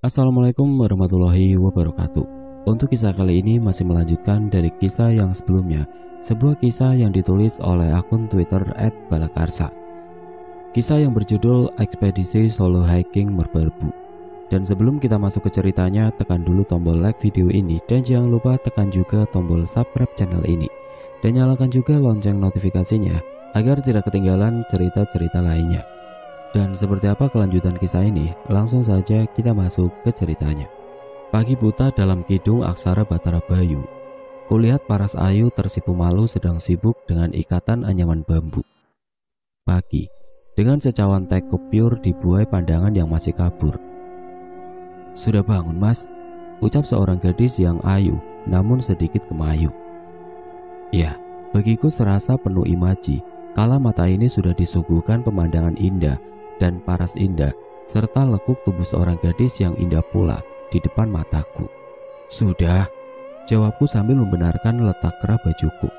Assalamualaikum warahmatullahi wabarakatuh. Untuk kisah kali ini masih melanjutkan dari kisah yang sebelumnya, sebuah kisah yang ditulis oleh akun Twitter @balakarsa. Kisah yang berjudul Ekspedisi Solo Hiking Merbabu. Dan sebelum kita masuk ke ceritanya, tekan dulu tombol like video ini dan jangan lupa tekan juga tombol subscribe channel ini dan nyalakan juga lonceng notifikasinya agar tidak ketinggalan cerita-cerita lainnya. Dan seperti apa kelanjutan kisah ini? Langsung saja kita masuk ke ceritanya. Pagi buta dalam kidung aksara Batara Bayu. Kulihat paras ayu tersipu malu sedang sibuk dengan ikatan anyaman bambu. Pagi, dengan secawan teh kopiur dibuai pandangan yang masih kabur. "Sudah bangun, Mas?" ucap seorang gadis yang ayu namun sedikit kemayu. Ya, bagiku serasa penuh imaji kala mata ini sudah disuguhkan pemandangan indah dan paras indah, serta lekuk tubuh seorang gadis yang indah pula di depan mataku. "Sudah," jawabku sambil membenarkan letak kerah bajuku.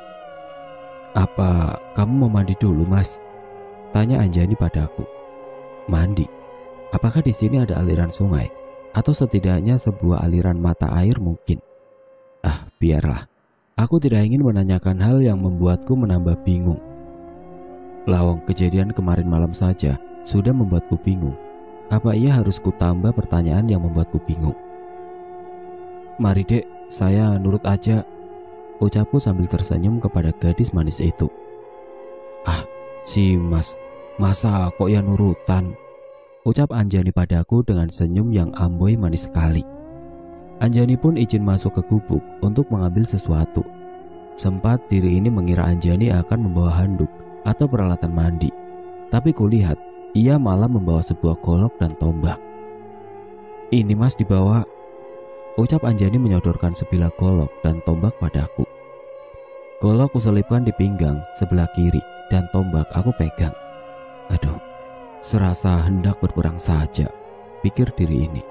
"Apa kamu mau mandi dulu, Mas?" tanya Anjani padaku. "Mandi? Apakah di sini ada aliran sungai? Atau setidaknya sebuah aliran mata air mungkin?" "Ah, biarlah. Aku tidak ingin menanyakan hal yang membuatku menambah bingung. Lawang kejadian kemarin malam saja sudah membuatku bingung. Apa ia harus kutambah pertanyaan yang membuatku bingung?" "Mari dek, saya nurut aja," ucapku sambil tersenyum kepada gadis manis itu. "Ah, si Mas, masa kok ya nurutan?" ucap Anjani padaku dengan senyum yang amboi manis sekali. Anjani pun izin masuk ke gubuk untuk mengambil sesuatu. Sempat diri ini mengira Anjani akan membawa handuk atau peralatan mandi, tapi kulihat ia malah membawa sebuah golok dan tombak. "Ini Mas dibawa," ucap Anjani menyodorkan sebilah golok dan tombak padaku. Golok kuselipkan di pinggang sebelah kiri dan tombak aku pegang. Aduh, serasa hendak berperang saja, pikir diri ini.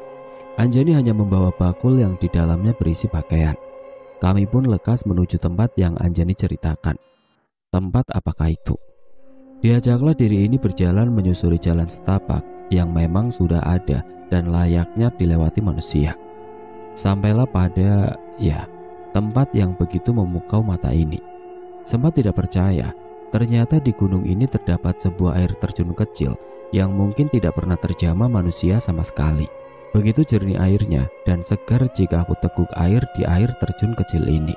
Anjani hanya membawa bakul yang di dalamnya berisi pakaian. Kami pun lekas menuju tempat yang Anjani ceritakan. Tempat apakah itu? Diajaklah diri ini berjalan menyusuri jalan setapak yang memang sudah ada dan layaknya dilewati manusia. Sampailah pada, tempat yang begitu memukau mata ini. Sempat tidak percaya, ternyata di gunung ini terdapat sebuah air terjun kecil yang mungkin tidak pernah terjamah manusia sama sekali. Begitu jernih airnya dan segar jika aku teguk air di air terjun kecil ini.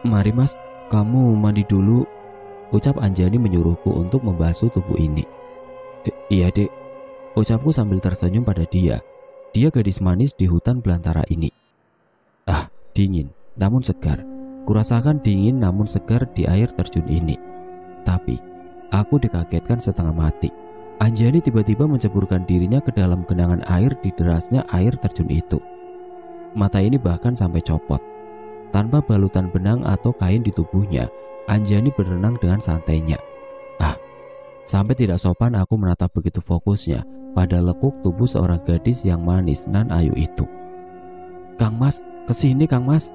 "Mari Mas, kamu mandi dulu," ucap Anjani menyuruhku untuk membasuh tubuh ini. "Iya dek," ucapku sambil tersenyum pada dia. Dia gadis manis di hutan belantara ini. Ah, dingin namun segar. Kurasakan dingin namun segar di air terjun ini. Tapi aku dikagetkan setengah mati. Anjani tiba-tiba menceburkan dirinya ke dalam genangan air di derasnya air terjun itu. Mata ini bahkan sampai copot. Tanpa balutan benang atau kain di tubuhnya, Anjani berenang dengan santainya. Ah, sampai tidak sopan aku menatap begitu fokusnya pada lekuk tubuh seorang gadis yang manis nan ayu itu. "Kang Mas, kesini Kang Mas,"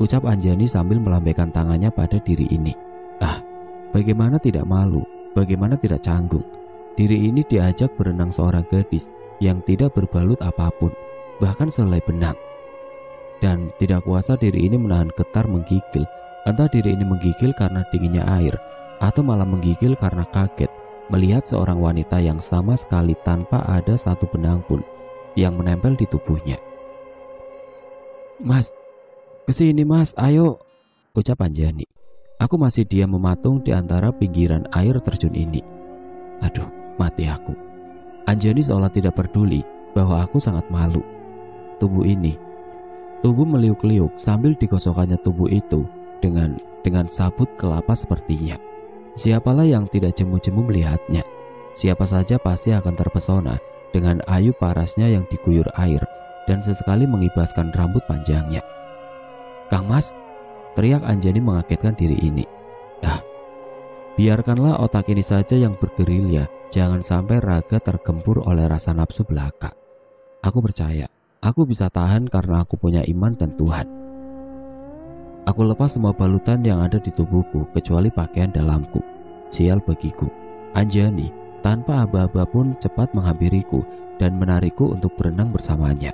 ucap Anjani sambil melambaikan tangannya pada diri ini. Ah, bagaimana tidak malu, bagaimana tidak canggung. Diri ini diajak berenang seorang gadis yang tidak berbalut apapun, bahkan selai benang. Dan tidak kuasa diri ini menahan getar menggigil. Entah diri ini menggigil karena dinginnya air, atau malah menggigil karena kaget melihat seorang wanita yang sama sekali tanpa ada satu benang pun yang menempel di tubuhnya. "Mas, kesini Mas, ayo," ucap Anjani. Aku masih diam mematung di antara pinggiran air terjun ini. Aduh, mati aku. Anjani seolah tidak peduli bahwa aku sangat malu. Tubuh meliuk-liuk sambil digosokkannya tubuh itu dengan sabut kelapa sepertinya. Siapalah yang tidak jemu-jemu melihatnya. Siapa saja pasti akan terpesona dengan ayu parasnya yang diguyur air dan sesekali mengibaskan rambut panjangnya. "Kang Mas," teriak Anjani mengagetkan diri ini. Ah, biarkanlah otak ini saja yang bergerilya, jangan sampai raga tergempur oleh rasa nafsu belaka. Aku percaya, aku bisa tahan karena aku punya iman dan Tuhan. Aku lepas semua balutan yang ada di tubuhku kecuali pakaian dalamku. Sial bagiku, Anjani Tanpa aba-aba pun cepat menghampiriku dan menarikku untuk berenang bersamanya.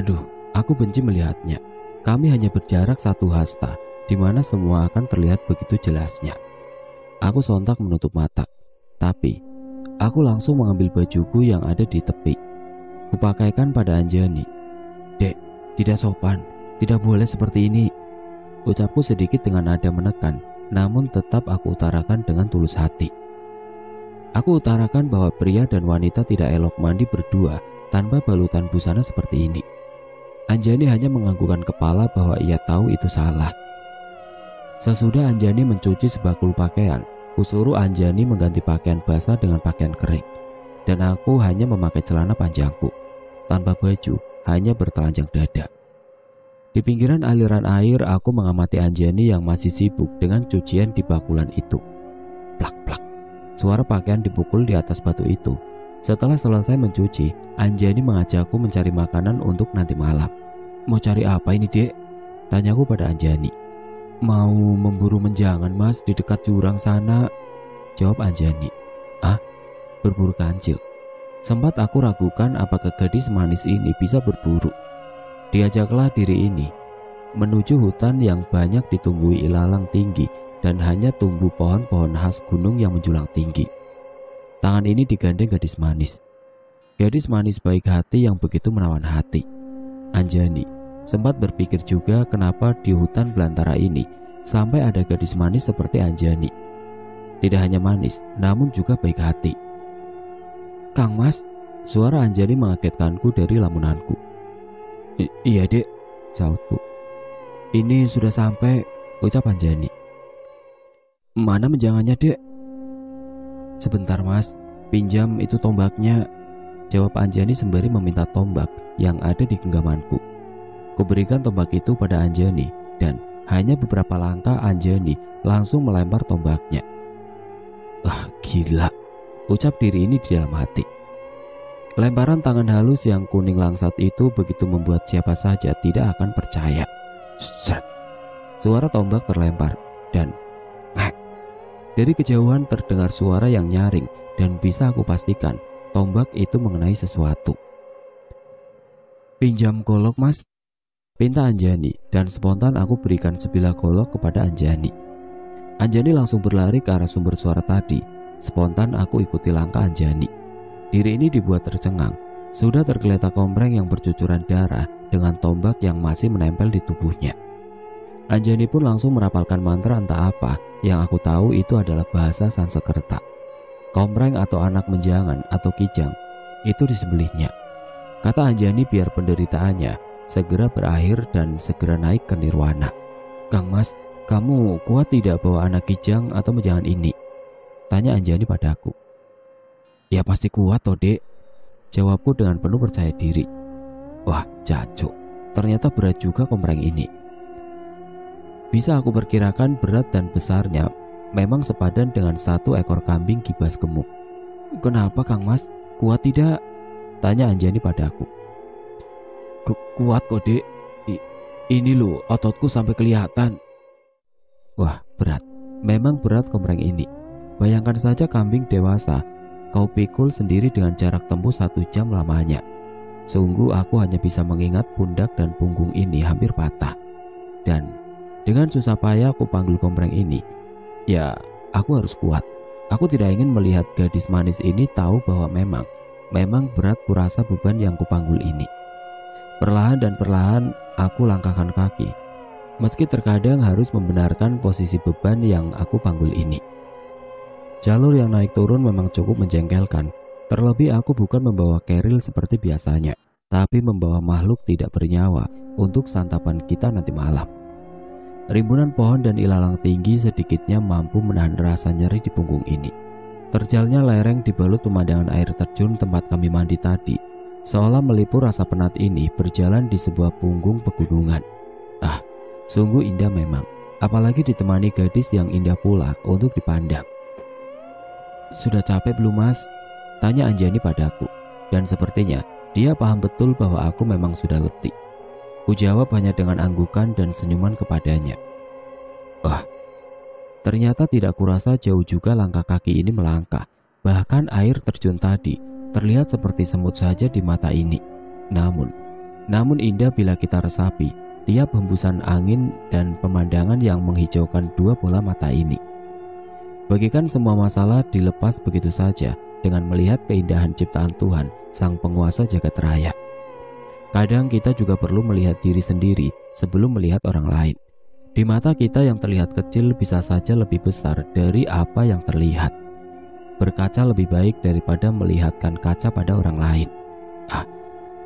Aduh, aku benci melihatnya. Kami hanya berjarak 1 hasta, di mana semua akan terlihat begitu jelasnya. Aku sontak menutup mata, tapi aku langsung mengambil bajuku yang ada di tepi. Kupakaikan pada Anjani. "Dek, tidak sopan, tidak boleh seperti ini," ucapku sedikit dengan nada menekan, namun tetap aku utarakan dengan tulus hati. Aku utarakan bahwa pria dan wanita tidak elok mandi berdua tanpa balutan busana seperti ini. Anjani hanya menganggukkan kepala bahwa ia tahu itu salah. Sesudah Anjani mencuci sebakul pakaian, kusuruh Anjani mengganti pakaian basah dengan pakaian kering, dan aku hanya memakai celana panjangku, tanpa baju, hanya bertelanjang dada. Di pinggiran aliran air, aku mengamati Anjani yang masih sibuk dengan cucian di bakulan itu. Plak-plak, suara pakaian dipukul di atas batu itu. Setelah selesai mencuci, Anjani mengajakku mencari makanan untuk nanti malam. "Mau cari apa ini, Dek?" tanyaku pada Anjani. "Mau memburu menjangan, Mas, di dekat jurang sana," jawab Anjani. "Ah, berburu kancil?" Sempat aku ragukan apakah gadis manis ini bisa berburu. Diajaklah diri ini menuju hutan yang banyak ditumbuhi ilalang tinggi dan hanya tumbuh pohon-pohon khas gunung yang menjulang tinggi. Tangan ini digandeng gadis manis. Gadis manis baik hati yang begitu menawan hati. Anjani sempat berpikir juga kenapa di hutan belantara ini sampai ada gadis manis seperti Anjani. Tidak hanya manis, namun juga baik hati. "Kang Mas," suara Anjani mengagetkanku dari lamunanku. Iya, Dek," sautku. "Ini sudah sampai," ucap Anjani. "Mana menjangannya, Dek?" "Sebentar, Mas, pinjam itu tombaknya," jawab Anjani sembari meminta tombak yang ada di genggamanku. Kuberikan tombak itu pada Anjani, dan hanya beberapa langkah Anjani langsung melempar tombaknya. "Wah, gila," ucap diri ini di dalam hati. Lemparan tangan halus yang kuning langsat itu begitu membuat siapa saja tidak akan percaya. Set. Suara tombak terlempar dan ngek. Dari kejauhan terdengar suara yang nyaring dan bisa aku pastikan tombak itu mengenai sesuatu. "Pinjam golok, Mas," pinta Anjani, dan spontan aku berikan sebilah golok kepada Anjani. Anjani langsung berlari ke arah sumber suara tadi. Spontan aku ikuti langkah Anjani. Diri ini dibuat tercengang. Sudah tergeletak kompreng yang bercucuran darah dengan tombak yang masih menempel di tubuhnya. Anjani pun langsung merapalkan mantra entah apa yang aku tahu itu adalah bahasa Sanskerta. Kompreng atau anak menjangan atau kijang itu disembelihnya. Kata Anjani biar penderitaannya segera berakhir dan segera naik ke nirwana. "Kang Mas, kamu kuat tidak bawa anak kijang atau menjangan ini?" tanya Anjani padaku. "Ya pasti kuat toh, Dek," jawabku dengan penuh percaya diri. Wah, jancuk, ternyata berat juga kompreng ini. Bisa aku perkirakan berat dan besarnya memang sepadan dengan 1 ekor kambing kibas gemuk. "Kenapa, Kang Mas? Kuat tidak?" tanya Anjani padaku. Kuat kok, Dek. Ini loh, ototku sampai kelihatan." Wah, berat. Memang berat kompreng ini. Bayangkan saja kambing dewasa kau pikul sendiri dengan jarak tempuh 1 jam lamanya. Sungguh aku hanya bisa mengingat pundak dan punggung ini hampir patah. Dan dengan susah payah aku panggil kompreng ini. Ya, aku harus kuat. Aku tidak ingin melihat gadis manis ini tahu bahwa memang berat kurasa beban yang kupanggul ini. Perlahan dan perlahan aku langkahkan kaki. Meski terkadang harus membenarkan posisi beban yang aku panggul ini. Jalur yang naik turun memang cukup menjengkelkan. Terlebih aku bukan membawa keril seperti biasanya, tapi membawa makhluk tidak bernyawa untuk santapan kita nanti malam. Rimbunan pohon dan ilalang tinggi sedikitnya mampu menahan rasa nyeri di punggung ini. Terjalnya lereng dibalut pemandangan air terjun tempat kami mandi tadi, seolah melipur rasa penat ini berjalan di sebuah punggung pegunungan. Ah, sungguh indah memang, apalagi ditemani gadis yang indah pula untuk dipandang. "Sudah capek belum, Mas?" tanya Anjani padaku, dan sepertinya dia paham betul bahwa aku memang sudah letih. Ku jawab hanya dengan anggukan dan senyuman kepadanya. Wah, ternyata tidak kurasa jauh juga langkah kaki ini melangkah. Bahkan air terjun tadi terlihat seperti semut saja di mata ini. Namun indah bila kita resapi tiap hembusan angin dan pemandangan yang menghijaukan dua bola mata ini. Bagikan semua masalah dilepas begitu saja dengan melihat keindahan ciptaan Tuhan, Sang Penguasa Jagat Raya. Kadang kita juga perlu melihat diri sendiri sebelum melihat orang lain. Di mata kita yang terlihat kecil bisa saja lebih besar dari apa yang terlihat. Berkaca lebih baik daripada melihatkan kaca pada orang lain.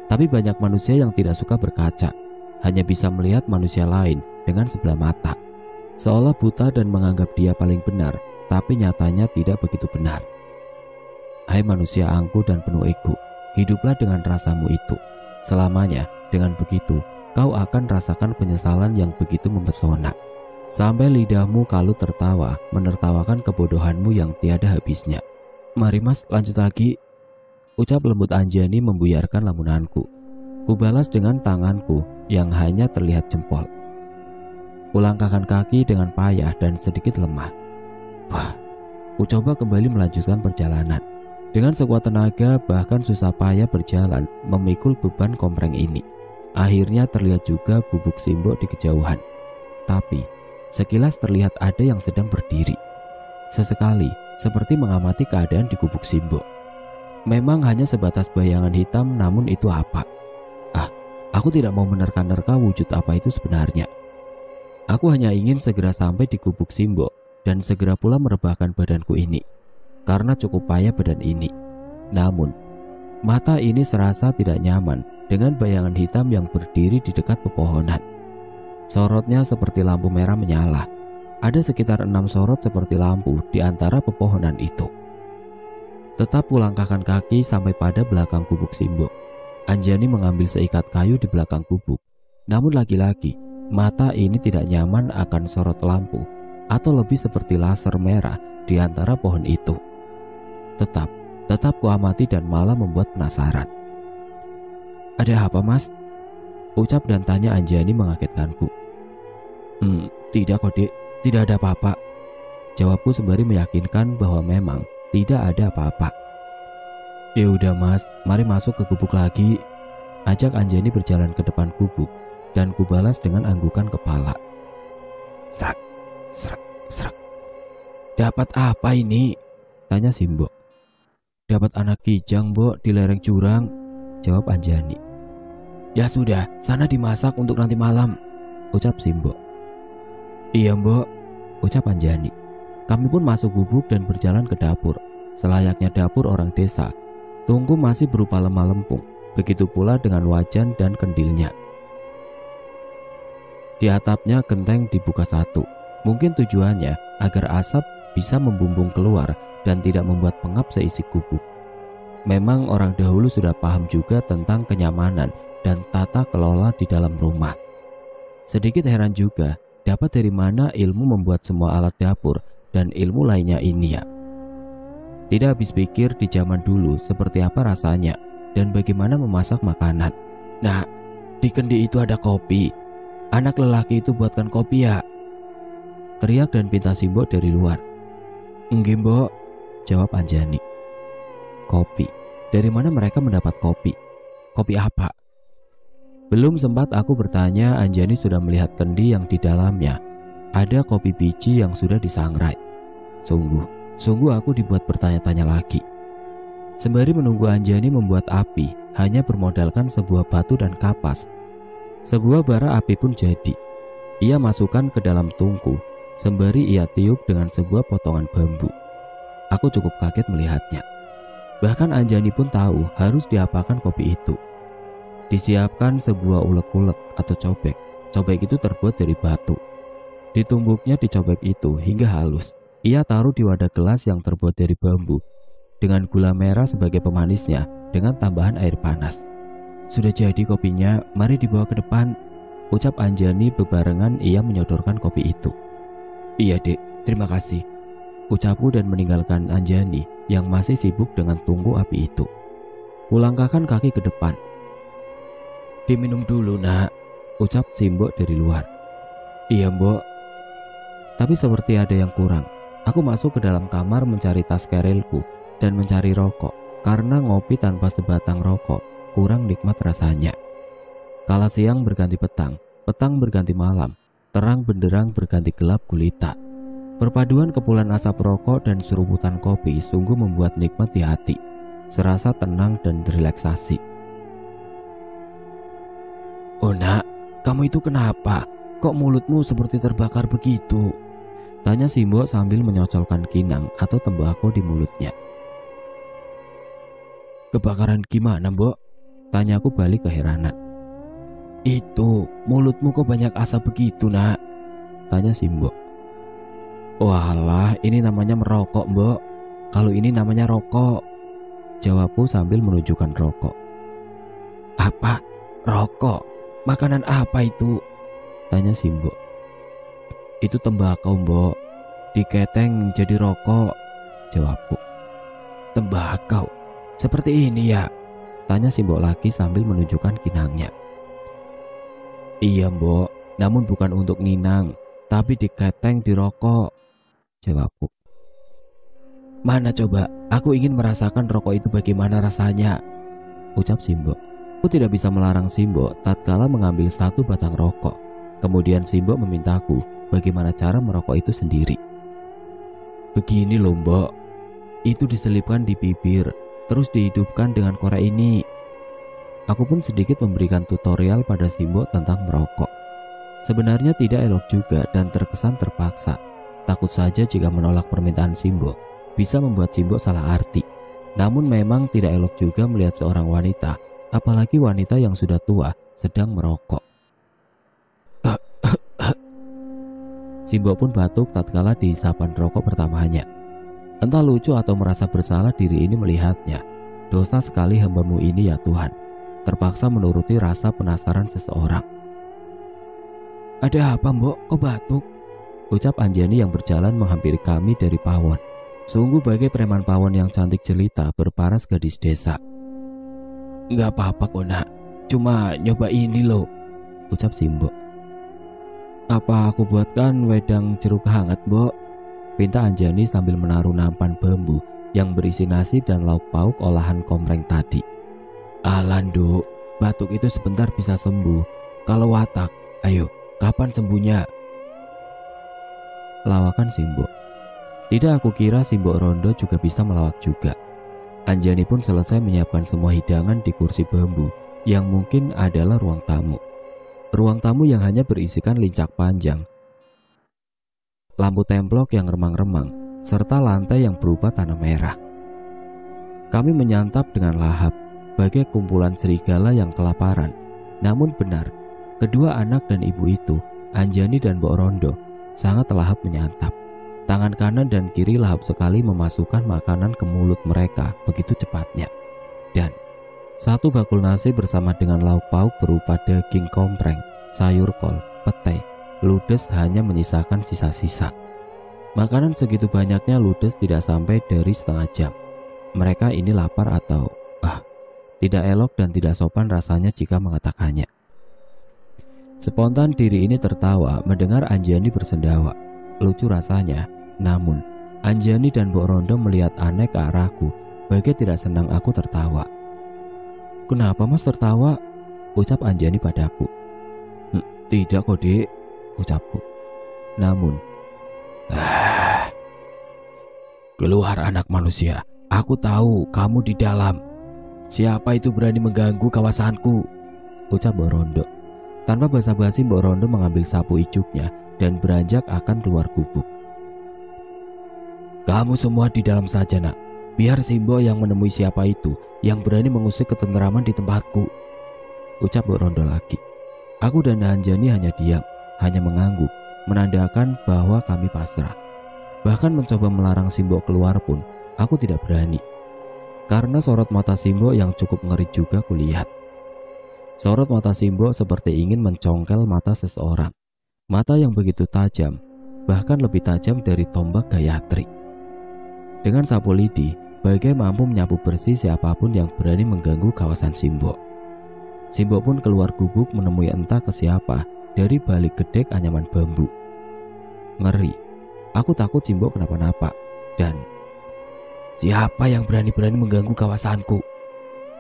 Tapi banyak manusia yang tidak suka berkaca, hanya bisa melihat manusia lain dengan sebelah mata, seolah buta dan menganggap dia paling benar, tapi nyatanya tidak begitu benar. Hai manusia angkuh dan penuh ego, hiduplah dengan rasamu itu. Selamanya dengan begitu, kau akan rasakan penyesalan yang begitu mempesona. Sampai lidahmu kalut tertawa, menertawakan kebodohanmu yang tiada habisnya. Mari mas, lanjut lagi, ucap lembut Anjani membuyarkan lamunanku. Kubalas dengan tanganku yang hanya terlihat jempol. Kulangkahkan kaki dengan payah dan sedikit lemah. Ku coba kembali melanjutkan perjalanan. Dengan sekuat tenaga, bahkan susah payah berjalan memikul beban kompreng ini. Akhirnya terlihat juga gubuk Simbok di kejauhan. Tapi sekilas terlihat ada yang sedang berdiri. Sesekali seperti mengamati keadaan di gubuk Simbok. Memang hanya sebatas bayangan hitam, namun itu apa? Aku tidak mau menerka-nerka wujud apa itu sebenarnya. Aku hanya ingin segera sampai di gubuk Simbok dan segera pula merebahkan badanku ini, karena cukup payah badan ini. Namun mata ini serasa tidak nyaman dengan bayangan hitam yang berdiri di dekat pepohonan. Sorotnya seperti lampu merah menyala. Ada sekitar 6 sorot seperti lampu di antara pepohonan itu. Tetap kulangkahkan kaki sampai pada belakang gubuk Simbok. Anjani mengambil seikat kayu di belakang gubuk. Namun lagi-lagi, mata ini tidak nyaman akan sorot lampu, atau lebih seperti laser merah di antara pohon itu. Tetap kuamati dan malah membuat penasaran. Ada apa mas? Ucap dan tanya Anjani mengagetkanku. Tidak kok dek, tidak ada apa-apa, jawabku sembari meyakinkan bahwa memang tidak ada apa-apa. Ya udah mas, mari masuk ke gubuk lagi, ajak Anjani berjalan ke depan gubuk dan kubalas dengan anggukan kepala. Srak, srak, srak. Dapat apa ini? Tanya Simbok. Dapat anak kijang, Mbok, di lereng jurang, jawab Anjani. Ya sudah, sana dimasak untuk nanti malam, ucap Simbok. Iya, Mbok, ucap Anjani. Kami pun masuk gubuk dan berjalan ke dapur. Selayaknya dapur orang desa, tungku masih berupa lemah lempung, begitu pula dengan wajan dan kendilnya. Di atapnya genteng dibuka satu, mungkin tujuannya agar asap bisa membumbung keluar dan tidak membuat pengap seisi gubuk. Memang orang dahulu sudah paham juga tentang kenyamanan dan tata kelola di dalam rumah. Sedikit heran juga, dapat dari mana ilmu membuat semua alat dapur dan ilmu lainnya ini ya. Tidak habis pikir di zaman dulu seperti apa rasanya dan bagaimana memasak makanan. Nah, di kendi itu ada kopi. Anak lelaki itu buatkan kopi ya, teriak dan pinta Simbok dari luar. Enggak, Mbok, jawab Anjani. Kopi? Dari mana mereka mendapat kopi? Kopi apa? Belum sempat aku bertanya, Anjani sudah melihat kendi yang di dalamnya ada kopi biji yang sudah disangrai. Sungguh aku dibuat bertanya-tanya lagi. Sembari menunggu Anjani membuat api, hanya bermodalkan sebuah batu dan kapas, sebuah bara api pun jadi. Ia masukkan ke dalam tungku, sembari ia tiup dengan sebuah potongan bambu. Aku cukup kaget melihatnya. Bahkan Anjani pun tahu harus diapakan kopi itu. Disiapkan sebuah ulek-ulek atau cobek. Cobek itu terbuat dari batu. Ditumbuknya di cobek itu hingga halus. Ia taruh di wadah gelas yang terbuat dari bambu, dengan gula merah sebagai pemanisnya, dengan tambahan air panas. Sudah jadi kopinya, mari dibawa ke depan, ucap Anjani bebarengan ia menyodorkan kopi itu. Iya dek, terima kasih, ucapku dan meninggalkan Anjani yang masih sibuk dengan tungku api itu. Kulangkahkan kaki ke depan. Diminum dulu nak, ucap Simbok dari luar. Iya Mbok. Tapi seperti ada yang kurang. Aku masuk ke dalam kamar mencari tas kerilku dan mencari rokok, karena ngopi tanpa sebatang rokok kurang nikmat rasanya. Kala siang berganti petang, petang berganti malam, terang benderang berganti gelap gulita. Perpaduan kepulan asap rokok dan seruputan kopi sungguh membuat nikmat di hati, serasa tenang dan relaksasi. "Oh nak, kamu itu kenapa? Kok mulutmu seperti terbakar begitu?" tanya Simbok sambil menyocolkan kinang atau tembakau di mulutnya. "Kebakaran gimana, Mbok?" tanyaku balik keheranan. "Itu, mulutmu kok banyak asap begitu, nak?" tanya Simbok. "Walah, ini namanya merokok, Mbok. Kalau ini namanya rokok," jawabku sambil menunjukkan rokok. "Apa? Rokok? Makanan apa itu?" tanya Simbok. "Itu tembakau, Mbok. Diketeng jadi rokok," jawabku. "Tembakau? Seperti ini ya?" tanya Simbok lagi sambil menunjukkan kinangnya. "Iya, Mbok, namun bukan untuk nginang, tapi diketeng di rokok," jawabku. "Mana coba, aku ingin merasakan rokok itu bagaimana rasanya," ucap Simbok. Aku tidak bisa melarang Simbok tatkala mengambil satu batang rokok. Kemudian Simbok memintaku bagaimana cara merokok itu sendiri. "Begini loh, Mbok. Itu diselipkan di bibir, terus dihidupkan dengan korek ini." Aku pun sedikit memberikan tutorial pada Simbok tentang merokok. Sebenarnya tidak elok juga dan terkesan terpaksa. Takut saja jika menolak permintaan Simbok bisa membuat Simbok salah arti. Namun memang tidak elok juga melihat seorang wanita, apalagi wanita yang sudah tua, sedang merokok. Simbok pun batuk tatkala dihisapan rokok pertamanya. Entah lucu atau merasa bersalah diri ini melihatnya. Dosa sekali hambamu ini ya Tuhan. Terpaksa menuruti rasa penasaran seseorang. "Ada apa, Mbok? Kok batuk?" ucap Anjani yang berjalan menghampiri kami dari pawon. Sungguh bagai preman pawon yang cantik jelita berparas gadis desa. "Nggak apa-apa kok, nak. Cuma nyoba ini loh," ucap Simbok. "Apa aku buatkan wedang jeruk hangat, Mbok?" pinta Anjani sambil menaruh nampan bambu yang berisi nasi dan lauk pauk olahan kompreng tadi. "Alah, Nduk, batuk itu sebentar bisa sembuh. Kalau watak, ayo, kapan sembuhnya?" lawakan Simbok. Tidak aku kira Simbok Rondo juga bisa melawak juga. Anjani pun selesai menyiapkan semua hidangan di kursi bambu yang mungkin adalah ruang tamu. Ruang tamu yang hanya berisikan lincak panjang, lampu templok yang remang-remang, serta lantai yang berupa tanah merah. Kami menyantap dengan lahap, bagai kumpulan serigala yang kelaparan. Namun benar, kedua anak dan ibu itu, Anjani dan Mbok Rondo, sangat lahap menyantap. Tangan kanan dan kiri lahap sekali memasukkan makanan ke mulut mereka begitu cepatnya. Dan satu bakul nasi bersama dengan lauk pauk berupa daging kompreng, sayur kol, petai, ludes hanya menyisakan sisa-sisa. Makanan segitu banyaknya ludes tidak sampai dari setengah jam. Mereka ini lapar atau tidak elok dan tidak sopan rasanya jika mengatakannya. Spontan diri ini tertawa mendengar Anjani bersendawa. Lucu rasanya, namun Anjani dan Mbok Rondo melihat aneh ke arahku, bagai tidak senang aku tertawa. "Kenapa Mas tertawa?" ucap Anjani padaku. "Tidak kok, Dek," ucapku. Namun, "Keluar anak manusia, aku tahu kamu di dalam. Siapa itu berani mengganggu kawasanku?" ucap Mbok Rondo. Tanpa basa-basi Mbok Rondo mengambil sapu icuknya dan beranjak akan keluar gubuk. "Kamu semua di dalam saja, nak. Biar Simbok yang menemui siapa itu yang berani mengusik ketentraman di tempatku," ucap Mbok Rondo lagi. Aku dan Anjani hanya diam, hanya mengangguk, menandakan bahwa kami pasrah. Bahkan mencoba melarang Simbok keluar pun, aku tidak berani. Karena sorot mata Simbok yang cukup ngeri juga kulihat. Sorot mata Simbok seperti ingin mencongkel mata seseorang. Mata yang begitu tajam, bahkan lebih tajam dari tombak Gayatri. Dengan sapu lidi, bagai mampu menyapu bersih siapapun yang berani mengganggu kawasan Simbok. Simbok pun keluar gubuk menemui entah ke siapa dari balik gedek anyaman bambu. Ngeri, aku takut Simbok kenapa-napa. Dan Siapa yang berani-berani mengganggu kawasanku?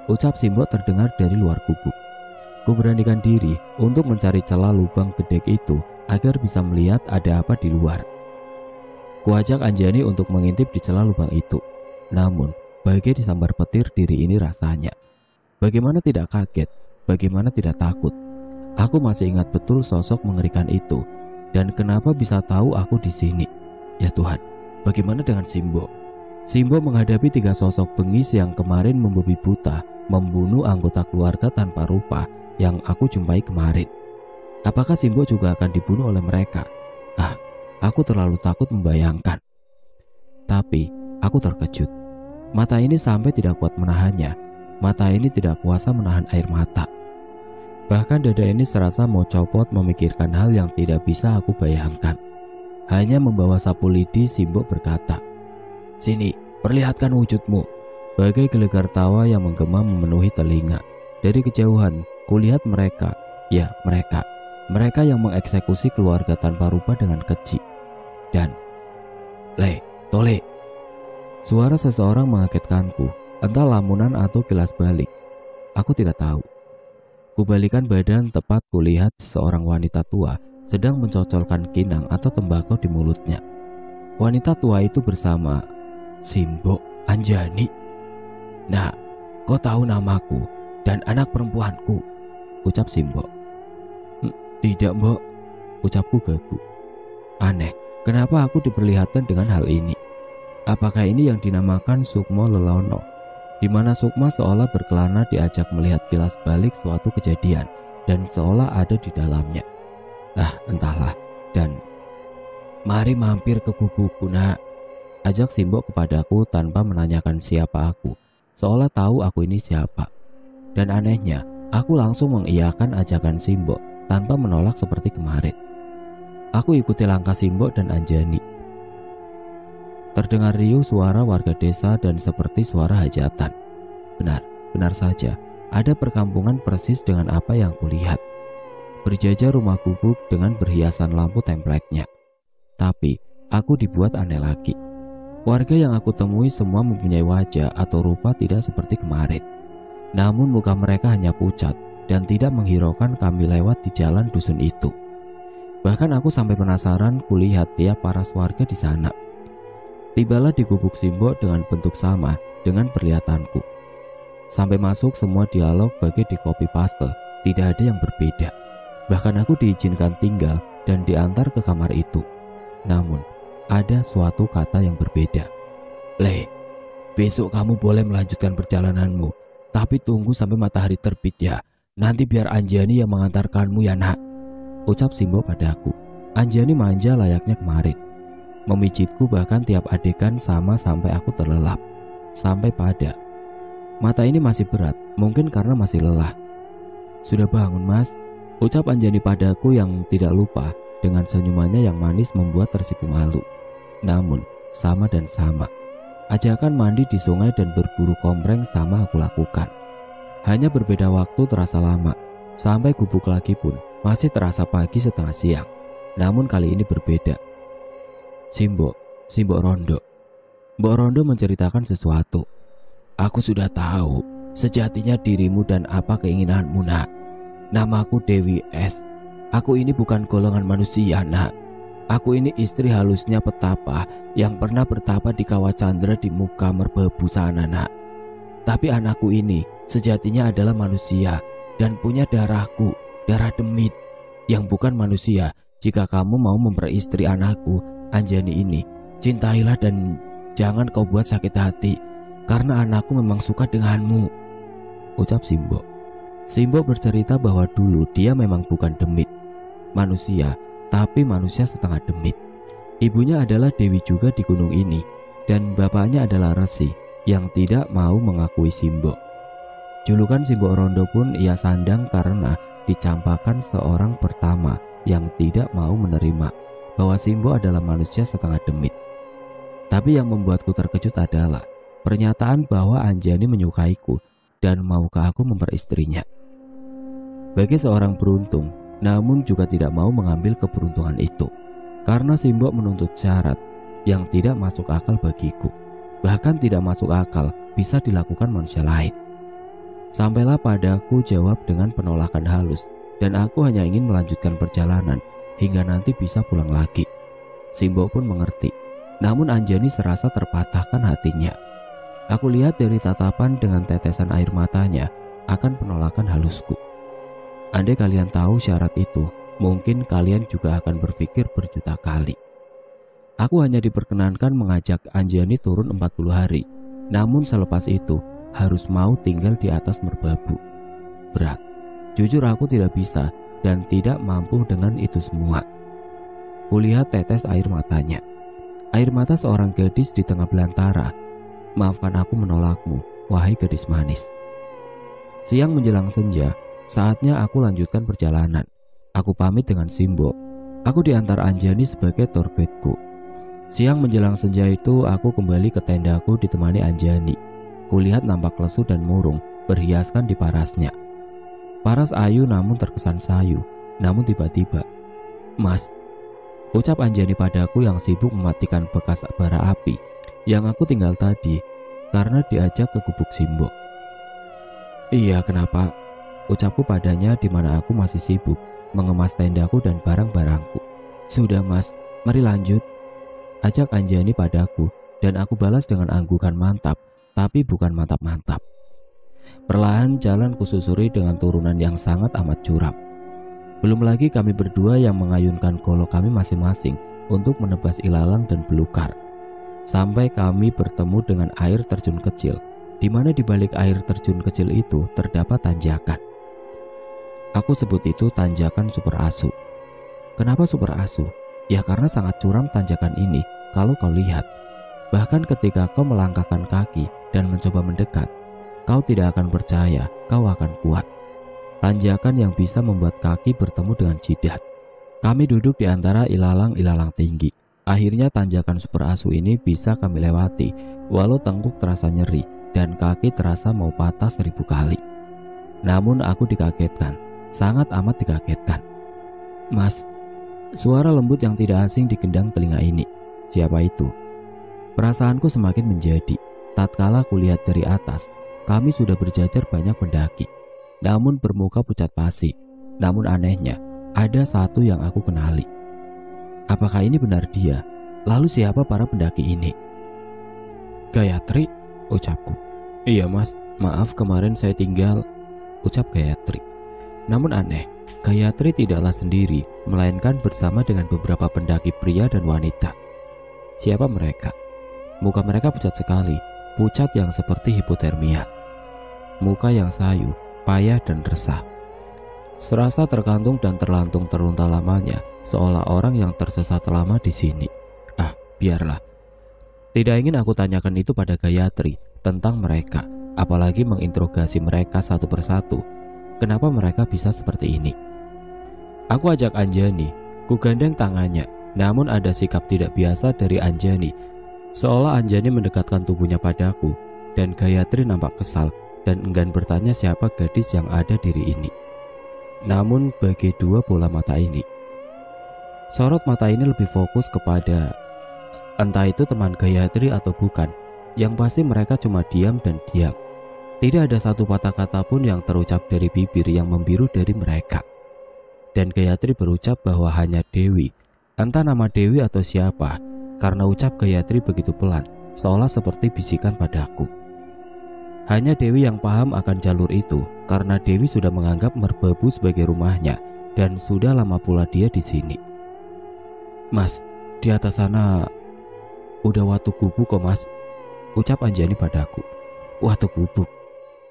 Ucap Simbok terdengar dari luar gubuk. Ku beranikan diri untuk mencari celah lubang gedek itu agar bisa melihat ada apa di luar. Ku ajak Anjani untuk mengintip di celah lubang itu. Namun, bagai disambar petir diri ini rasanya. Bagaimana tidak kaget, bagaimana tidak takut. Aku masih ingat betul sosok mengerikan itu. Dan kenapa bisa tahu aku di sini? Ya Tuhan, bagaimana dengan Simbok? Simbok menghadapi 3 sosok bengis yang kemarin membabi buta, membunuh anggota keluarga tanpa rupa yang aku jumpai kemarin. Apakah Simbok juga akan dibunuh oleh mereka? Aku terlalu takut membayangkan. Tapi aku terkejut. Mata ini sampai tidak kuat menahannya. Mata ini tidak kuasa menahan air mata. Bahkan dada ini serasa mau copot memikirkan hal yang tidak bisa aku bayangkan. Hanya membawa sapu lidi, Simbok berkata, "Sini, perlihatkan wujudmu." Bagai gelegar tawa yang menggema memenuhi telinga. Dari kejauhan, kulihat mereka. Ya, mereka yang mengeksekusi keluarga tanpa rupa dengan keji. Dan Tole. Suara seseorang mengagetkanku, entah lamunan atau kilas balik. Aku tidak tahu. Kubalikan badan, tepat kulihat seorang wanita tua sedang mencocolkan kinang atau tembakau di mulutnya. Wanita tua itu bersama Simbok, Anjani. "Nah, kau tahu namaku dan anak perempuanku," ucap Simbok. "Tidak, Mbok," ucapku gagu. Aneh, kenapa aku diperlihatkan dengan hal ini? Apakah ini yang dinamakan Sukmo Lelono, di mana Sukma seolah berkelana diajak melihat kilas balik suatu kejadian dan seolah ada di dalamnya? Entahlah. Dan "Mari mampir ke gubukku, Nak," ajak Simbok kepadaku tanpa menanyakan siapa aku, seolah tahu aku ini siapa. Dan anehnya, aku langsung mengiyakan ajakan Simbok tanpa menolak seperti kemarin. Aku ikuti langkah Simbok dan Anjani. Terdengar riuh suara warga desa dan seperti suara hajatan. Benar saja, ada perkampungan persis dengan apa yang kulihat. Berjajar rumah gubuk dengan berhiasan lampu templeknya. Tapi, aku dibuat aneh lagi. Warga yang aku temui semua mempunyai wajah atau rupa tidak seperti kemarin. Namun muka mereka hanya pucat dan tidak menghiraukan kami lewat di jalan dusun itu. Bahkan aku sampai penasaran kulihat tiap paras warga di sana. Tibalah di gubuk Simbok dengan bentuk sama dengan perlihatanku. Sampai masuk semua dialog bagai di copy paste, tidak ada yang berbeda. Bahkan aku diizinkan tinggal dan diantar ke kamar itu. Namun, ada suatu kata yang berbeda. Besok kamu boleh melanjutkan perjalananmu, tapi tunggu sampai matahari terbit ya. Nanti biar Anjani yang mengantarkanmu ya, Nak," ucap Simbok padaku. Anjani manja layaknya kemarin. Memijitku bahkan tiap adegan sama sampai aku terlelap. Sampai pada mata ini masih berat, mungkin karena masih lelah. "Sudah bangun, Mas?" ucap Anjani padaku yang tidak lupa dengan senyumannya yang manis membuat tersipu malu. Namun, sama dan sama. Ajakan mandi di sungai dan berburu kompreng sama aku lakukan. Hanya berbeda waktu terasa lama. Sampai gubuk lagi pun masih terasa pagi setengah siang. Namun kali ini berbeda. Simbok Rondo. Mbok Rondo menceritakan sesuatu. "Aku sudah tahu sejatinya dirimu dan apa keinginanmu, Nak. Namaku Dewi S. Aku ini bukan golongan manusia, Nak. Aku ini istri halusnya petapa yang pernah bertapa di Kawah Chandra di muka merbabu sana, Nak. Tapi anakku ini sejatinya adalah manusia dan punya darahku, darah demit, yang bukan manusia. Jika kamu mau memperistri anakku, Anjani ini, cintailah dan jangan kau buat sakit hati, karena anakku memang suka denganmu," ucap Simbok. Simbok bercerita bahwa dulu dia memang bukan demit, manusia, tapi manusia setengah demit. Ibunya adalah Dewi juga di gunung ini, dan bapaknya adalah Resi yang tidak mau mengakui Simbok. Julukan Simbok Rondo pun ia sandang karena dicampakkan seorang pertama yang tidak mau menerima bahwa Simbok adalah manusia setengah demit. Tapi yang membuatku terkejut adalah pernyataan bahwa Anjani menyukaiku dan maukah aku memperistrinya. Bagi seorang beruntung, namun juga tidak mau mengambil keberuntungan itu, karena Simbok menuntut syarat yang tidak masuk akal bagiku. bahkan tidak masuk akal bisa dilakukan manusia lain. Sampailah padaku jawab dengan penolakan halus, dan aku hanya ingin melanjutkan perjalanan hingga nanti bisa pulang lagi. Simbo pun mengerti, namun Anjani serasa terpatahkan hatinya. Aku lihat dari tatapan dengan tetesan air matanya akan penolakan halusku. Andai kalian tahu syarat itu, mungkin kalian juga akan berpikir berjuta kali. Aku hanya diperkenankan mengajak Anjani turun 40 hari, namun selepas itu harus mau tinggal di atas merbabu. Berat. Jujur aku tidak bisa dan tidak mampu dengan itu semua. Kulihat tetes air matanya. Air mata seorang gadis di tengah belantara. Maafkan aku menolakmu, wahai gadis manis. Siang menjelang senja, saatnya aku lanjutkan perjalanan. Aku pamit dengan Simbo. Aku diantar Anjani sebagai tour guide-ku. Siang menjelang senja itu, aku kembali ke tendaku ditemani Anjani. Kulihat nampak lesu dan murung, berhiaskan di parasnya. Paras ayu namun terkesan sayu. Namun tiba-tiba, "Mas," ucap Anjani padaku yang sibuk mematikan bekas bara api yang aku tinggal tadi karena diajak ke gubuk Simbo. "Iya, kenapa?" ucapku padanya di mana aku masih sibuk mengemas tendaku dan barang-barangku. "Sudah mas, mari lanjut," ajak Anjani padaku, dan aku balas dengan anggukan mantap, tapi bukan mantap-mantap. Perlahan jalan kususuri dengan turunan yang sangat amat curam. Belum lagi kami berdua yang mengayunkan golok kami masing-masing untuk menebas ilalang dan belukar. Sampai kami bertemu dengan air terjun kecil, di mana di balik air terjun kecil itu terdapat tanjakan. Aku sebut itu tanjakan super asu. Kenapa super asu? Ya karena sangat curam tanjakan ini kalau kau lihat. Bahkan ketika kau melangkahkan kaki dan mencoba mendekat, kau tidak akan percaya kau akan kuat. Tanjakan yang bisa membuat kaki bertemu dengan jidat. Kami duduk di antara ilalang-ilalang tinggi. Akhirnya tanjakan super asu ini bisa kami lewati, walau tengkuk terasa nyeri dan kaki terasa mau patah 1000 kali. Namun aku dikagetkan, sangat amat dikagetkan. "Mas," suara lembut yang tidak asing digendang telinga ini. Siapa itu? Perasaanku semakin menjadi. Tatkala kulihat dari atas, kami sudah berjajar banyak pendaki, namun bermuka pucat pasi. Namun anehnya, ada satu yang aku kenali. Apakah ini benar dia? Lalu siapa para pendaki ini? "Gayatri," ucapku. "Iya mas, maaf kemarin saya tinggal," ucap Gayatri. Namun aneh, Gayatri tidaklah sendiri, melainkan bersama dengan beberapa pendaki pria dan wanita. Siapa mereka? Muka mereka pucat sekali, pucat yang seperti hipotermia. Muka yang sayu, payah dan resah. Serasa terkantung dan terlantung terlunta lamanya, seolah orang yang tersesat lama di sini. Biarlah. Tidak ingin aku tanyakan itu pada Gayatri tentang mereka, apalagi menginterogasi mereka satu persatu. Kenapa mereka bisa seperti ini? Aku ajak Anjani, ku gandeng tangannya, namun ada sikap tidak biasa dari Anjani. Seolah Anjani mendekatkan tubuhnya padaku, dan Gayatri nampak kesal dan enggan bertanya siapa gadis yang ada diri ini. Namun bagi dua bola mata ini, sorot mata ini lebih fokus kepada entah itu teman Gayatri atau bukan. Yang pasti mereka cuma diam dan diam. Tidak ada satu patah kata pun yang terucap dari bibir yang membiru dari mereka. Dan Gayatri berucap bahwa hanya Dewi, entah nama Dewi atau siapa, karena ucap Gayatri begitu pelan, seolah seperti bisikan padaku. Hanya Dewi yang paham akan jalur itu, karena Dewi sudah menganggap merbabu sebagai rumahnya, dan sudah lama pula dia di sini. "Mas, di atas sana udah watu gubuk kok mas," ucap Anjani padaku. Watu gubuk?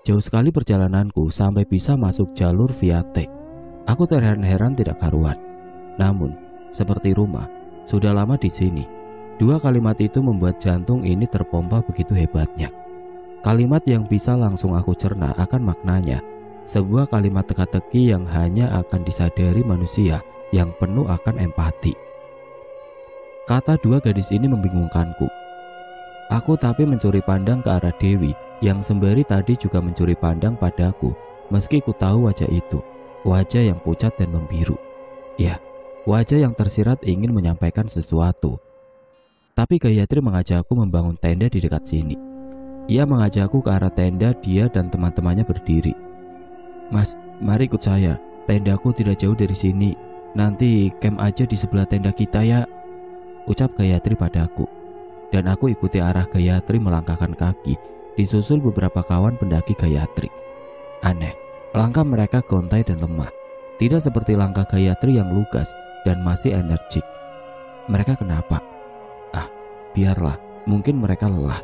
Jauh sekali perjalananku sampai bisa masuk jalur via T. Aku terheran-heran tidak karuan. Namun, seperti rumah, sudah lama di sini. Dua kalimat itu membuat jantung ini terpompa begitu hebatnya. Kalimat yang bisa langsung aku cerna akan maknanya. Sebuah kalimat teka-teki yang hanya akan disadari manusia yang penuh akan empati. Kata dua gadis ini membingungkanku. Aku tapi mencuri pandang ke arah Dewi yang sembari tadi juga mencuri pandang padaku, meski ku tahu wajah itu, wajah yang pucat dan membiru. Ya, wajah yang tersirat ingin menyampaikan sesuatu. Tapi Gayatri mengajakku membangun tenda di dekat sini. Ia mengajakku ke arah tenda dia dan teman-temannya berdiri. "Mas, mari ikut saya. Tendaku tidak jauh dari sini. Nanti camp aja di sebelah tenda kita ya," ucap Gayatri padaku. Dan aku ikuti arah Gayatri melangkahkan kaki, disusul beberapa kawan pendaki Gayatri. Aneh, langkah mereka gontai dan lemah. Tidak seperti langkah Gayatri yang lugas dan masih energik. Mereka kenapa? Biarlah, mungkin mereka lelah.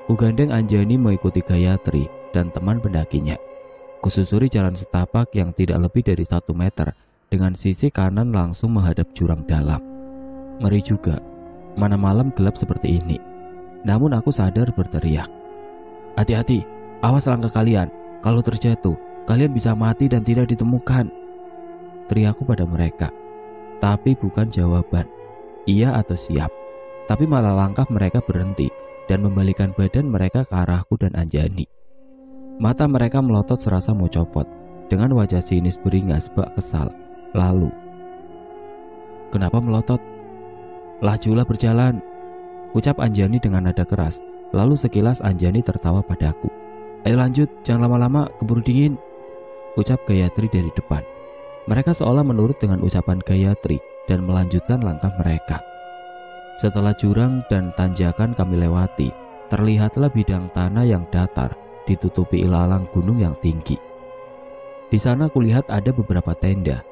Kugandeng Anjani mengikuti Gayatri dan teman pendakinya. Kususuri jalan setapak yang tidak lebih dari 1 meter dengan sisi kanan langsung menghadap jurang dalam. Ngeri juga, mana malam gelap seperti ini. Namun aku sadar berteriak, "Hati-hati, awas langkah kalian. Kalau terjatuh, kalian bisa mati dan tidak ditemukan," teriakku pada mereka. Tapi bukan jawaban iya atau siap, tapi malah langkah mereka berhenti dan membalikan badan mereka ke arahku dan Anjani. Mata mereka melotot serasa mau copot, dengan wajah sinis beringas bak kesal. Lalu, "Kenapa melotot? Lajulah berjalan," ucap Anjani dengan nada keras. Lalu sekilas Anjani tertawa padaku. "Ayo lanjut, jangan lama-lama, keburu dingin," ucap Gayatri dari depan. Mereka seolah menurut dengan ucapan Gayatri dan melanjutkan langkah mereka. Setelah jurang dan tanjakan kami lewati, terlihatlah bidang tanah yang datar ditutupi ilalang gunung yang tinggi. Di sana kulihat ada beberapa tenda,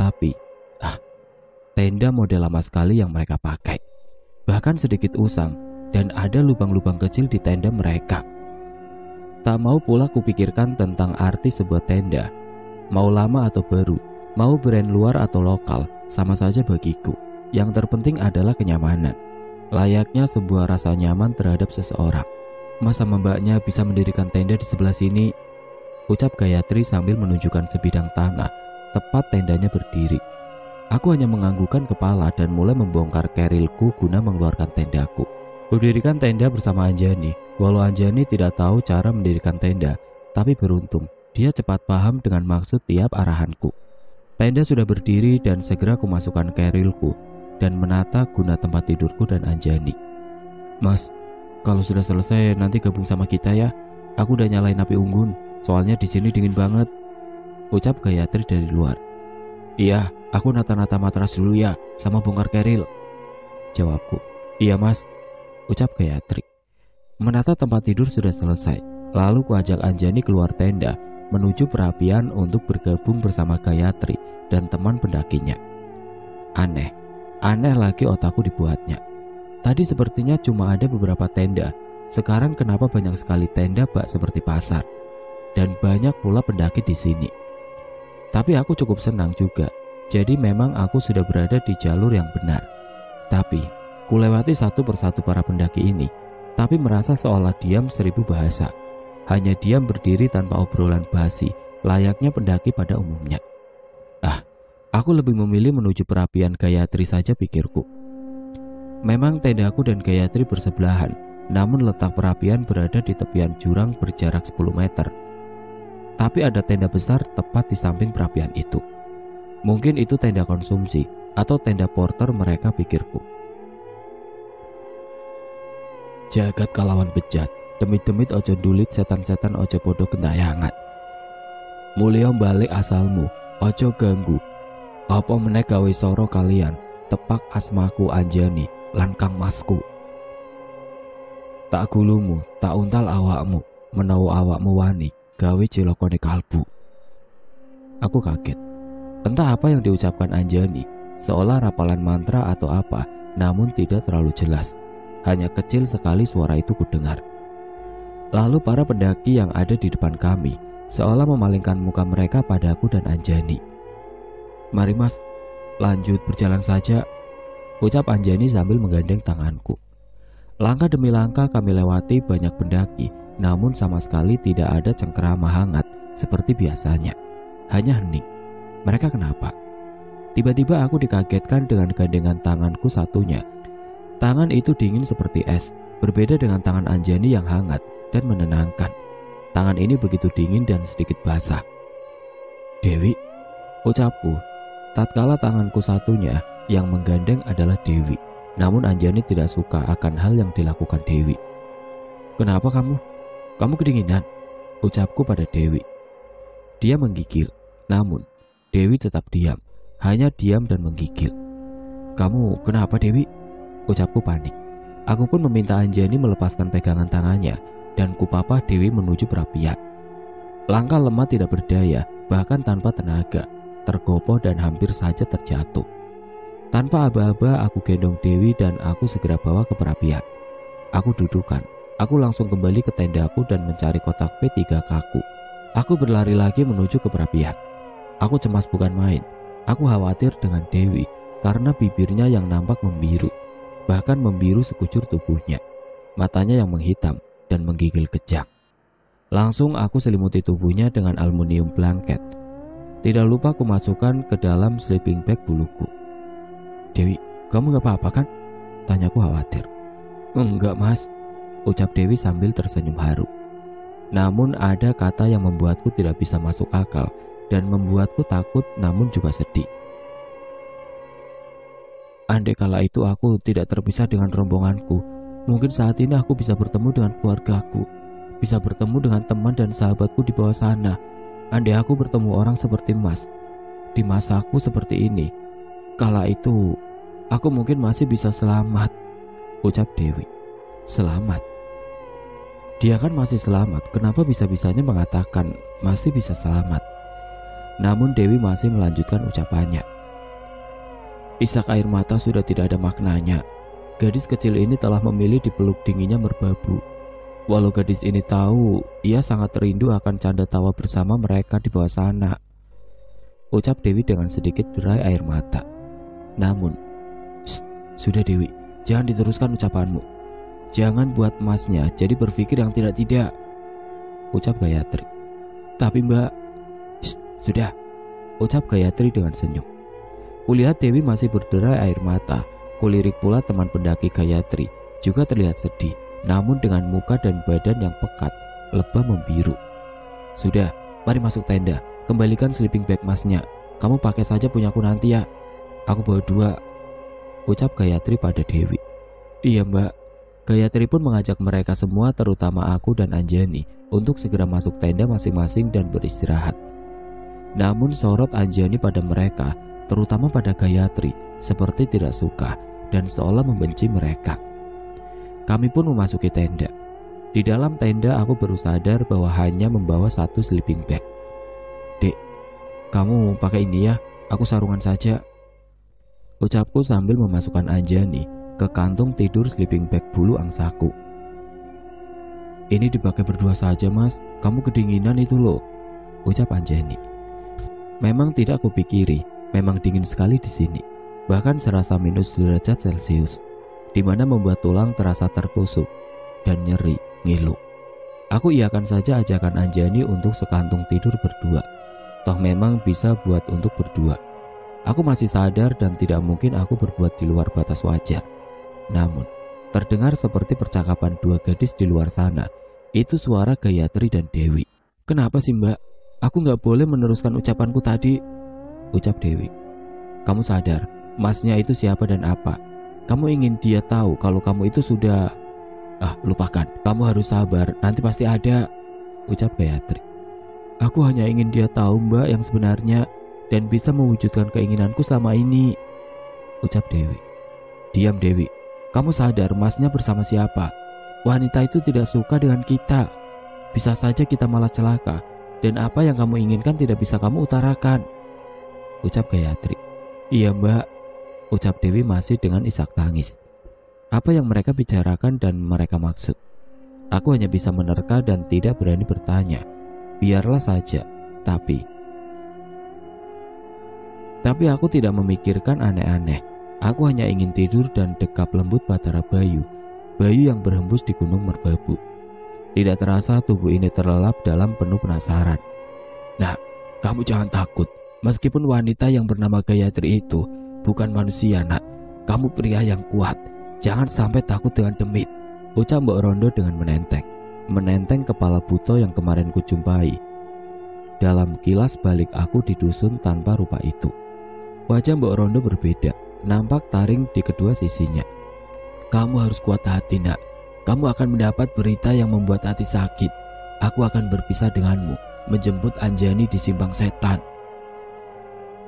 tapi tenda model lama sekali yang mereka pakai. Bahkan sedikit usang dan ada lubang-lubang kecil di tenda mereka. Tak mau pula kupikirkan tentang arti sebuah tenda. Mau lama atau baru, mau brand luar atau lokal, sama saja bagiku. Yang terpenting adalah kenyamanan. Layaknya sebuah rasa nyaman terhadap seseorang. "Masa mbaknya bisa mendirikan tenda di sebelah sini?" ucap Gayatri sambil menunjukkan sebidang tanah tepat tendanya berdiri. Aku hanya menganggukkan kepala dan mulai membongkar kerilku guna mengeluarkan tendaku. Kudirikan tenda bersama Anjani. Walau Anjani tidak tahu cara mendirikan tenda, tapi beruntung dia cepat paham dengan maksud tiap arahanku. Tenda sudah berdiri dan segera kumasukkan kerilku dan menata guna tempat tidurku dan Anjani. "Mas, kalau sudah selesai nanti gabung sama kita ya. Aku udah nyalain api unggun, soalnya di sini dingin banget," ucap Gayatri dari luar. "Iya, aku nata-nata matras dulu ya, sama bongkar keril," jawabku. "Iya mas," ucap Gayatri. Menata tempat tidur sudah selesai. Lalu kuajak Anjani keluar tenda menuju perapian untuk bergabung bersama Gayatri dan teman pendakinya. Aneh lagi otakku dibuatnya. Tadi sepertinya cuma ada beberapa tenda. Sekarang kenapa banyak sekali tenda bak seperti pasar? Dan banyak pula pendaki di sini. Tapi aku cukup senang juga. Jadi memang aku sudah berada di jalur yang benar. Tapi kulewati satu persatu para pendaki ini, tapi merasa seolah diam 1000 bahasa. Hanya diam berdiri tanpa obrolan basi, layaknya pendaki pada umumnya. Aku lebih memilih menuju perapian Gayatri saja, pikirku. Memang tendaku dan Gayatri bersebelahan, namun letak perapian berada di tepian jurang berjarak 10 meter. Tapi ada tenda besar tepat di samping perapian itu. Mungkin itu tenda konsumsi atau tenda porter mereka, pikirku. Jagat kalawan bejat, demit-demit ojo dulit, setan-setan ojo podo gentayangan. Mulya balik asalmu, ojo ganggu. Apa meneh gawe soro kalian, tepak asmaku Anjani lan Kang Masku. Tak gulumu, tak untal awakmu, menawa awakmu wani, gawe cilokone kalbu. Aku kaget. Entah apa yang diucapkan Anjani, seolah rapalan mantra atau apa, namun tidak terlalu jelas. Hanya kecil sekali suara itu kudengar. Lalu para pendaki yang ada di depan kami seolah memalingkan muka mereka padaku dan Anjani. "Mari mas, lanjut berjalan saja," ucap Anjani sambil menggandeng tanganku. Langkah demi langkah kami lewati banyak pendaki, namun sama sekali tidak ada cengkerama hangat seperti biasanya. Hanya hening. Mereka kenapa? Tiba-tiba aku dikagetkan dengan gandengan tanganku satunya. Tangan itu dingin seperti es, berbeda dengan tangan Anjani yang hangat dan menenangkan. Tangan ini begitu dingin dan sedikit basah. "Dewi," ucapku. Tatkala tanganku satunya yang menggandeng adalah Dewi, Namun Anjani tidak suka akan hal yang dilakukan Dewi. "Kenapa kamu? Kamu kedinginan?" ucapku pada Dewi. Dia menggigil, namun Dewi tetap diam, hanya diam dan menggigil. "Kamu kenapa, Dewi?" ucapku panik. Aku pun meminta Anjani melepaskan pegangan tangannya dan kupapah Dewi menuju perapian. Langkah lemah tidak berdaya, bahkan tanpa tenaga, tergopoh dan hampir saja terjatuh. Tanpa aba-aba aku gendong Dewi dan aku segera bawa ke perapian. Aku dudukkan. Aku langsung kembali ke tendaku dan mencari kotak P3K-ku. Aku berlari lagi menuju ke perapian. Aku cemas bukan main. Aku khawatir dengan Dewi karena bibirnya yang nampak membiru, bahkan membiru sekujur tubuhnya. Matanya yang menghitam dan menggigil kejang. Langsung aku selimuti tubuhnya dengan aluminium blanket. Tidak lupa aku masukkan ke dalam sleeping bag buluku. "Dewi, kamu gak apa-apa kan?" tanyaku khawatir. "Enggak mas," ucap Dewi sambil tersenyum haru. Namun ada kata yang membuatku tidak bisa masuk akal dan membuatku takut namun juga sedih. "Andai kala itu aku tidak terpisah dengan rombonganku, mungkin saat ini aku bisa bertemu dengan keluargaku, bisa bertemu dengan teman dan sahabatku di bawah sana. Andai aku bertemu orang seperti Mas di masaku seperti ini, kala itu aku mungkin masih bisa selamat," ucap Dewi. "Selamat? Dia kan masih selamat, kenapa bisa-bisanya mengatakan masih bisa selamat?" Namun Dewi masih melanjutkan ucapannya. "Isak air mata sudah tidak ada maknanya. Gadis kecil ini telah memilih dipeluk dinginnya merbabu. Walau gadis ini tahu ia sangat rindu akan canda tawa bersama mereka di bawah sana," ucap Dewi dengan sedikit derai air mata. Namun, "Sudah Dewi, jangan diteruskan ucapanmu. Jangan buat masnya jadi berpikir yang tidak-tidak," ucap Gayatri. "Tapi mbak..." "Sudah," ucap Gayatri dengan senyum. Kulihat Dewi masih berderai air mata. Kulirik pula teman pendaki Gayatri, juga terlihat sedih, namun dengan muka dan badan yang pekat, lebam membiru. "Sudah, mari masuk tenda. Kembalikan sleeping bag masnya. Kamu pakai saja punyaku nanti ya. Aku bawa 2, ucap Gayatri pada Dewi. "Iya mbak." Gayatri pun mengajak mereka semua, terutama aku dan Anjani, untuk segera masuk tenda masing-masing dan beristirahat. Namun sorot Anjani pada mereka, terutama pada Gayatri, seperti tidak suka dan seolah membenci mereka. Kami pun memasuki tenda. Di dalam tenda aku baru sadar bahwa hanya membawa 1 sleeping bag. "Dek, kamu pakai ini ya, aku sarungan saja," ucapku sambil memasukkan Anjani ke kantung tidur sleeping bag bulu angsaku. "Ini dipakai berdua saja mas, kamu kedinginan itu loh," ucap Anjani. Memang tidak kupikiri, memang dingin sekali di sini, bahkan serasa minus derajat Celcius, di mana membuat tulang terasa tertusuk dan nyeri ngilu. Aku iakan saja ajakan Anjani untuk sekantung tidur berdua. Toh memang bisa buat untuk berdua. Aku masih sadar dan tidak mungkin aku berbuat di luar batas wajar. Namun, terdengar seperti percakapan 2 gadis di luar sana. Itu suara Gayatri dan Dewi. "Kenapa sih mbak? Aku gak boleh meneruskan ucapanku tadi," ucap Dewi. "Kamu sadar masnya itu siapa dan apa? Kamu ingin dia tahu kalau kamu itu sudah..." "Lupakan, kamu harus sabar, nanti pasti ada," ucap Gayatri. "Aku hanya ingin dia tahu mbak yang sebenarnya dan bisa mewujudkan keinginanku selama ini," ucap Dewi. "Diam Dewi, kamu sadar masnya bersama siapa? Wanita itu tidak suka dengan kita. Bisa saja kita malah celaka, dan apa yang kamu inginkan tidak bisa kamu utarakan," ucap Gayatri. "Iya mbak," ucap Dewi masih dengan isak tangis. Apa yang mereka bicarakan dan mereka maksud? Aku hanya bisa menerka dan tidak berani bertanya. Biarlah saja. Tapi aku tidak memikirkan aneh-aneh. Aku hanya ingin tidur dan dekap lembut batara Bayu yang berhembus di Gunung Merbabu. Tidak terasa tubuh ini terlelap dalam penuh penasaran. "Nah, kamu jangan takut. Meskipun wanita yang bernama Gayatri itu bukan manusia, nak. Kamu pria yang kuat. Jangan sampai takut dengan demit," ucap Mbok Rondo dengan menenteng kepala buto yang kemarin kujumpai dalam kilas balik aku di dusun tanpa rupa itu. Wajah Mbok Rondo berbeda, nampak taring di kedua sisinya. Kamu harus kuat hati, nak. Kamu akan mendapat berita yang membuat hati sakit. Aku akan berpisah denganmu, menjemput Anjani di simpang setan.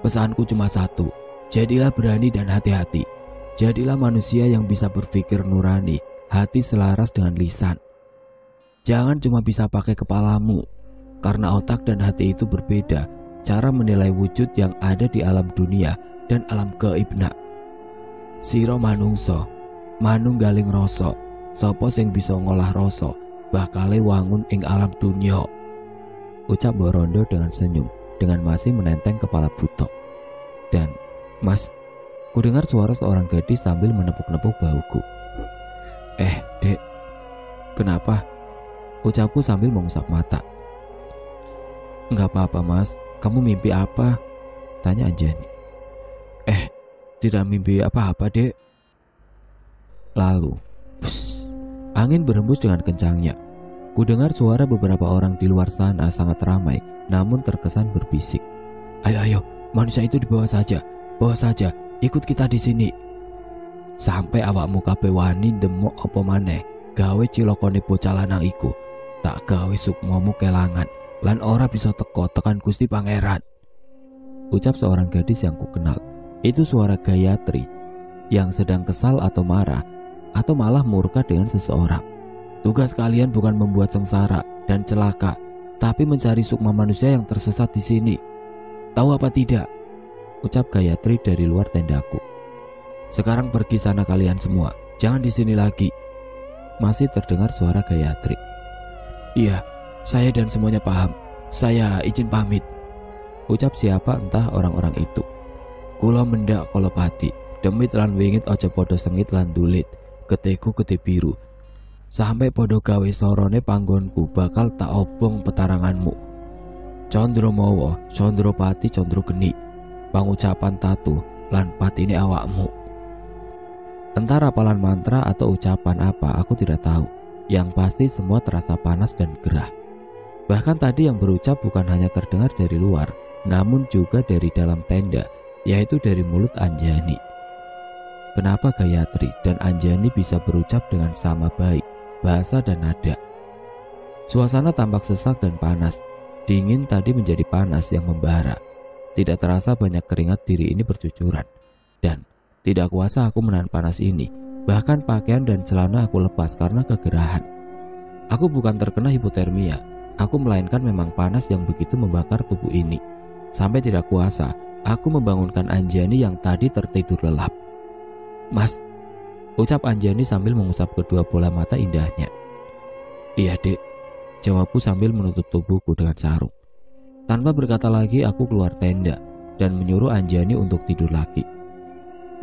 Pesanku cuma satu, jadilah berani dan hati-hati. Jadilah manusia yang bisa berpikir nurani, hati selaras dengan lisan. Jangan cuma bisa pakai kepalamu, karena otak dan hati itu berbeda cara menilai wujud yang ada di alam dunia dan alam gaib, nak. Sira manungsa, manunggaling rasa, sapa sing bisa ngolah rasa, bakale wangun ing alam dunia. Ucap Mbok Rondo dengan senyum, dengan masih menenteng kepala butok. Dan, Mas, kudengar suara seorang gadis sambil menepuk-nepuk bahuku. Dek, kenapa? Ucapku sambil mengusap mata. Enggak apa-apa, Mas, kamu mimpi apa? Tanya Anjani. Tidak mimpi apa-apa, Dek. Lalu, angin berhembus dengan kencangnya. Kudengar suara beberapa orang di luar sana sangat ramai, namun terkesan berbisik. Ayo, manusia itu dibawa saja, ikut kita di sini. Sampai awakmu kabeh wani demok apa maneh, gawe cilokone bocah lanang iku. Tak gawe sukmamu kelangan, lan ora bisa teko tekan Gusti Pangeran. Ucap seorang gadis yang kukenal. Itu suara Gayatri yang sedang kesal atau marah, atau malah murka dengan seseorang. Tugas kalian bukan membuat sengsara dan celaka, tapi mencari sukma manusia yang tersesat di sini. Tahu apa tidak? Ucap Gayatri dari luar tendaku. Sekarang pergi sana kalian semua, jangan di sini lagi. Masih terdengar suara Gayatri. Iya, saya dan semuanya paham. Saya izin pamit. Ucap siapa entah orang-orang itu. Kula mendak kolopati, demit lan wingit aja podo sengit lan dulit, keteku kete biru. Sampai podo gawe sorone panggonku bakal tak obong petaranganmu. Condro mawa, condro pati, condro geni. Pangucapan tatu lan patine awakmu. Entah rapalan mantra atau ucapan apa aku tidak tahu. Yang pasti semua terasa panas dan gerah. Bahkan tadi yang berucap bukan hanya terdengar dari luar, namun juga dari dalam tenda, yaitu dari mulut Anjani. Kenapa Gayatri dan Anjani bisa berucap dengan sama baik, bahasa dan nada? Suasana tampak sesak dan panas. Dingin tadi menjadi panas yang membara. Tidak terasa banyak keringat diri ini bercucuran. Dan tidak kuasa aku menahan panas ini. Bahkan pakaian dan celana aku lepas karena kegerahan. Aku bukan terkena hipotermia. Aku melainkan memang panas yang begitu membakar tubuh ini. Sampai tidak kuasa, aku membangunkan Anjani yang tadi tertidur lelap. Mas, ucap Anjani sambil mengusap kedua bola mata indahnya. Iya, Dek, jawabku sambil menutup tubuhku dengan sarung. Tanpa berkata lagi, aku keluar tenda dan menyuruh Anjani untuk tidur lagi.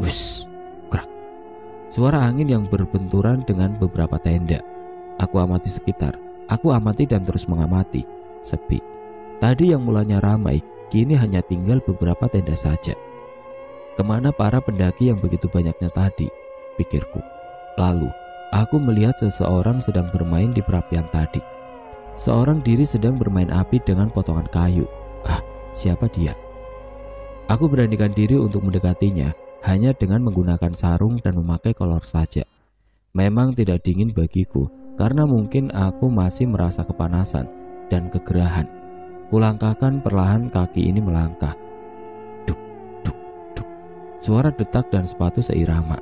Wush, krak. Suara angin yang berbenturan dengan beberapa tenda. Aku amati sekitar. Aku amati dan terus mengamati. Sepi. Tadi yang mulanya ramai, kini hanya tinggal beberapa tenda saja. Kemana para pendaki yang begitu banyaknya tadi? Pikirku. Lalu, aku melihat seseorang sedang bermain di perapian tadi. Seorang diri sedang bermain api dengan potongan kayu. Siapa dia? Aku beranikan diri untuk mendekatinya hanya dengan menggunakan sarung dan memakai kolor saja. Memang tidak dingin bagiku, karena mungkin aku masih merasa kepanasan dan kegerahan. Kulangkahkan perlahan kaki ini melangkah. Duk, duk, duk. Suara detak dan sepatu seirama.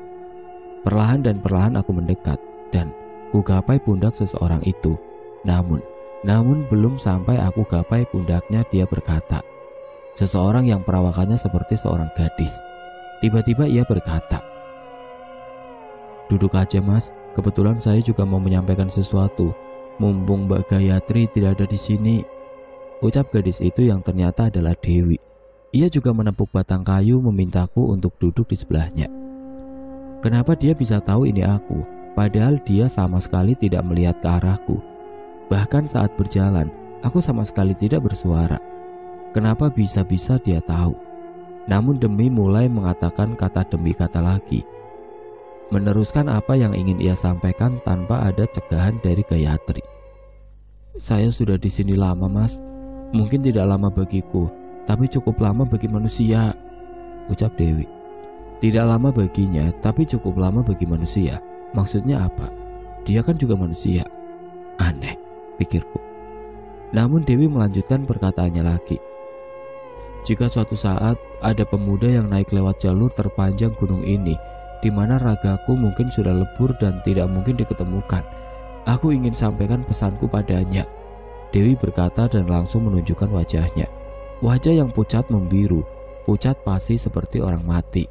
Perlahan dan perlahan aku mendekat dan kugapai pundak seseorang itu. Namun belum sampai aku gapai pundaknya, dia berkata. Seseorang yang perawakannya seperti seorang gadis. Tiba-tiba ia berkata, "Duduk aja, Mas. Kebetulan saya juga mau menyampaikan sesuatu. Mumpung Mbak Gayatri tidak ada di sini." Ucap gadis itu yang ternyata adalah Dewi. Ia juga menepuk batang kayu memintaku untuk duduk di sebelahnya. Kenapa dia bisa tahu ini aku, padahal dia sama sekali tidak melihat ke arahku. Bahkan saat berjalan, aku sama sekali tidak bersuara. Kenapa bisa-bisa dia tahu? Namun demi mulai mengatakan kata demi kata lagi, meneruskan apa yang ingin ia sampaikan tanpa ada cegahan dari Gayatri. "Saya sudah di sini lama, Mas. Mungkin tidak lama bagiku, tapi cukup lama bagi manusia," ucap Dewi. Tidak lama baginya, tapi cukup lama bagi manusia. Maksudnya apa? Dia kan juga manusia. Aneh, pikirku. Namun Dewi melanjutkan perkataannya lagi. Jika suatu saat ada pemuda yang naik lewat jalur terpanjang gunung ini, di mana ragaku mungkin sudah lebur dan tidak mungkin diketemukan, aku ingin sampaikan pesanku padanya. Dewi berkata dan langsung menunjukkan wajahnya. Wajah yang pucat membiru, pucat pasi seperti orang mati.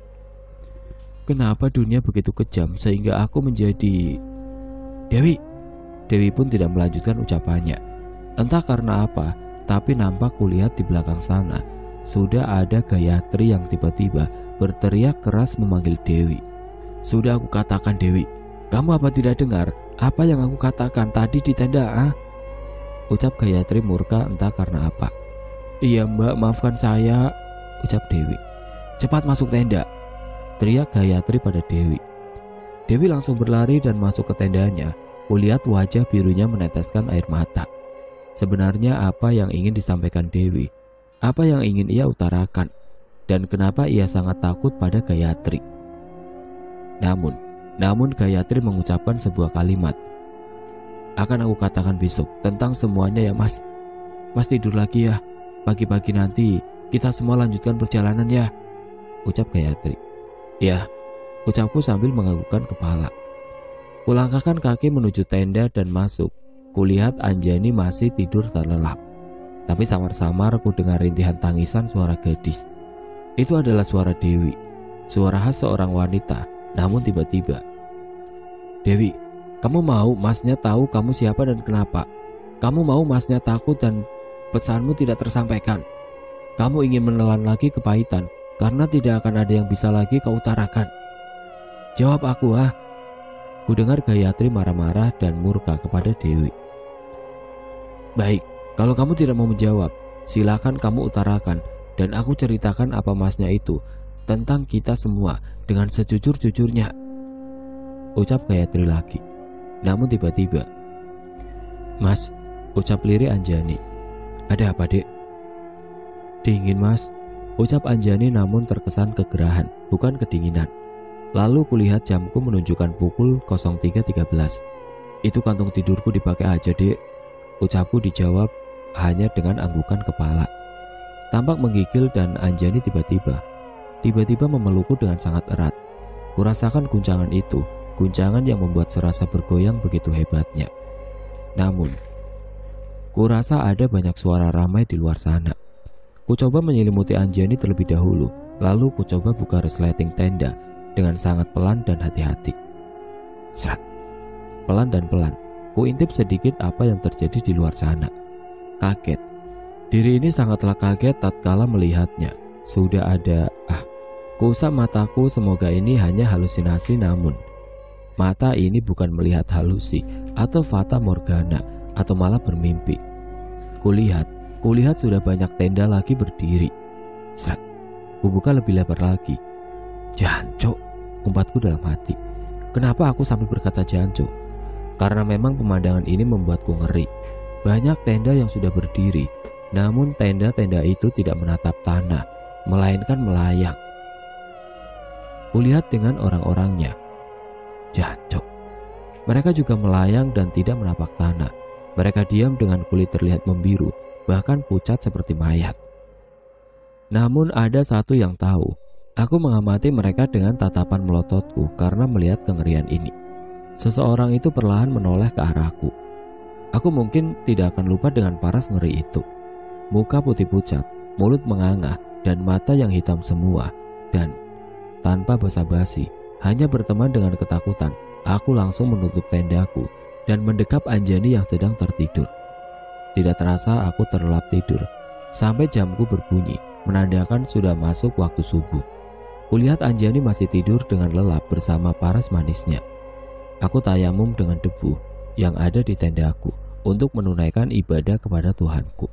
Kenapa dunia begitu kejam sehingga aku menjadi... Dewi! Dewi pun tidak melanjutkan ucapannya. Entah karena apa, tapi nampak kulihat di belakang sana sudah ada Gayatri yang tiba-tiba berteriak keras memanggil Dewi. Sudah aku katakan, Dewi, kamu apa tidak dengar apa yang aku katakan tadi di tenda? Ucap Gayatri murka entah karena apa. Iya mbak, maafkan saya, ucap Dewi. Cepat masuk tenda, teriak Gayatri pada Dewi. Dewi langsung berlari dan masuk ke tendanya. Kulihat wajah birunya meneteskan air mata. Sebenarnya apa yang ingin disampaikan Dewi? Apa yang ingin ia utarakan? Dan kenapa ia sangat takut pada Gayatri? Namun Gayatri mengucapkan sebuah kalimat. Akan aku katakan besok tentang semuanya ya mas. Mas tidur lagi ya. Pagi-pagi nanti kita semua lanjutkan perjalanan ya, ucap Gayatri. Ya, ucapku sambil menganggukkan kepala. Kulangkahkan kaki menuju tenda dan masuk. Kulihat Anjani masih tidur terlelap. Tapi samar-samar ku dengar rintihan tangisan suara gadis. Itu adalah suara Dewi, suara khas seorang wanita. Namun tiba-tiba, Dewi, kamu mau masnya tahu kamu siapa dan kenapa? Kamu mau masnya takut dan pesanmu tidak tersampaikan? Kamu ingin menelan lagi kepahitan karena tidak akan ada yang bisa lagi kau utarakan? Jawab aku ah. Ku dengar Gayatri marah-marah dan murka kepada Dewi. Baik, kalau kamu tidak mau menjawab, silakan kamu utarakan dan aku ceritakan apa masnya itu tentang kita semua dengan sejujur-jujurnya, ucap Gayatri lagi. Namun tiba-tiba, Mas, ucap lirih Anjani. Ada apa dek? Dingin mas, ucap Anjani namun terkesan kegerahan, bukan kedinginan. Lalu kulihat jamku menunjukkan pukul 03.13. Itu kantong tidurku dipakai aja dek, ucapku dijawab hanya dengan anggukan kepala. Tampak menggigil dan Anjani tiba-tiba memelukku dengan sangat erat. Kurasakan guncangan itu, guncangan yang membuat serasa bergoyang begitu hebatnya. Namun, kurasa ada banyak suara ramai di luar sana. Ku coba menyelimuti Anjani terlebih dahulu, lalu ku coba buka resleting tenda dengan sangat pelan dan hati-hati. Serat. Pelan dan pelan, ku intip sedikit apa yang terjadi di luar sana. Kaget. Diri ini sangatlah kaget tatkala melihatnya. Sudah ada, kuusap mataku semoga ini hanya halusinasi, namun mata ini bukan melihat halusi atau fata morgana atau malah bermimpi. Kulihat sudah banyak tenda lagi berdiri. Seret. Kubuka lebih lebar lagi. Jancuk, umpatku dalam hati. Kenapa aku sampai berkata jancuk? Karena memang pemandangan ini membuatku ngeri. Banyak tenda yang sudah berdiri, namun tenda-tenda itu tidak menatap tanah, melainkan melayang. Kulihat dengan orang-orangnya. Jancuk. Mereka juga melayang dan tidak menapak tanah. Mereka diam dengan kulit terlihat membiru, bahkan pucat seperti mayat. Namun ada satu yang tahu. Aku mengamati mereka dengan tatapan melototku karena melihat kengerian ini. Seseorang itu perlahan menoleh ke arahku. Aku mungkin tidak akan lupa dengan paras ngeri itu. Muka putih pucat, mulut menganga, dan mata yang hitam semua. Dan tanpa basa-basi, hanya berteman dengan ketakutan, aku langsung menutup tendaku dan mendekap Anjani yang sedang tertidur. Tidak terasa aku terlelap tidur sampai jamku berbunyi, menandakan sudah masuk waktu subuh. Kulihat Anjani masih tidur dengan lelap bersama paras manisnya. Aku tayamum dengan debu yang ada di tendaku untuk menunaikan ibadah kepada Tuhanku.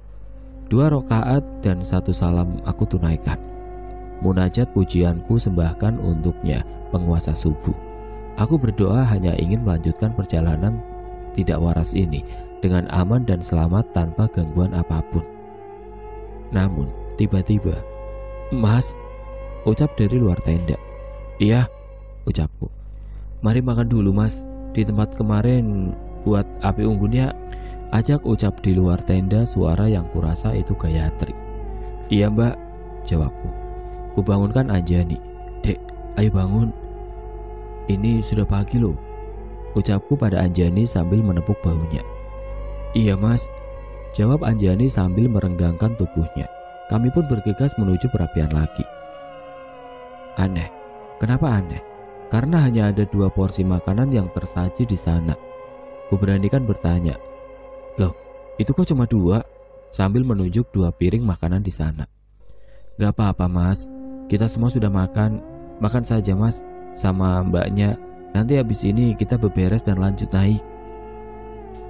2 rakaat dan 1 salam aku tunaikan. Munajat pujianku sembahkan untuknya, penguasa subuh. Aku berdoa hanya ingin melanjutkan perjalanan tidak waras ini dengan aman dan selamat tanpa gangguan apapun. Namun tiba-tiba, Mas, ucap dari luar tenda. Iya, ucapku. Mari makan dulu mas, di tempat kemarin buat api unggun ya. Ajak ucap di luar tenda suara yang kurasa itu Gayatri. Iya mbak, jawabku. Kubangunkan Anjani. Dek, ayo bangun. Ini sudah pagi loh, ucapku pada Anjani sambil menepuk bahunya. Iya mas, jawab Anjani sambil merenggangkan tubuhnya. Kami pun bergegas menuju perapian lagi. Aneh, kenapa aneh? Karena hanya ada 2 porsi makanan yang tersaji di sana. Kuberanikan bertanya, loh itu kok cuma 2? Sambil menunjuk 2 piring makanan di sana. Gak apa-apa mas, kita semua sudah makan. Makan saja mas, sama mbaknya. Nanti habis ini kita beberes dan lanjut naik,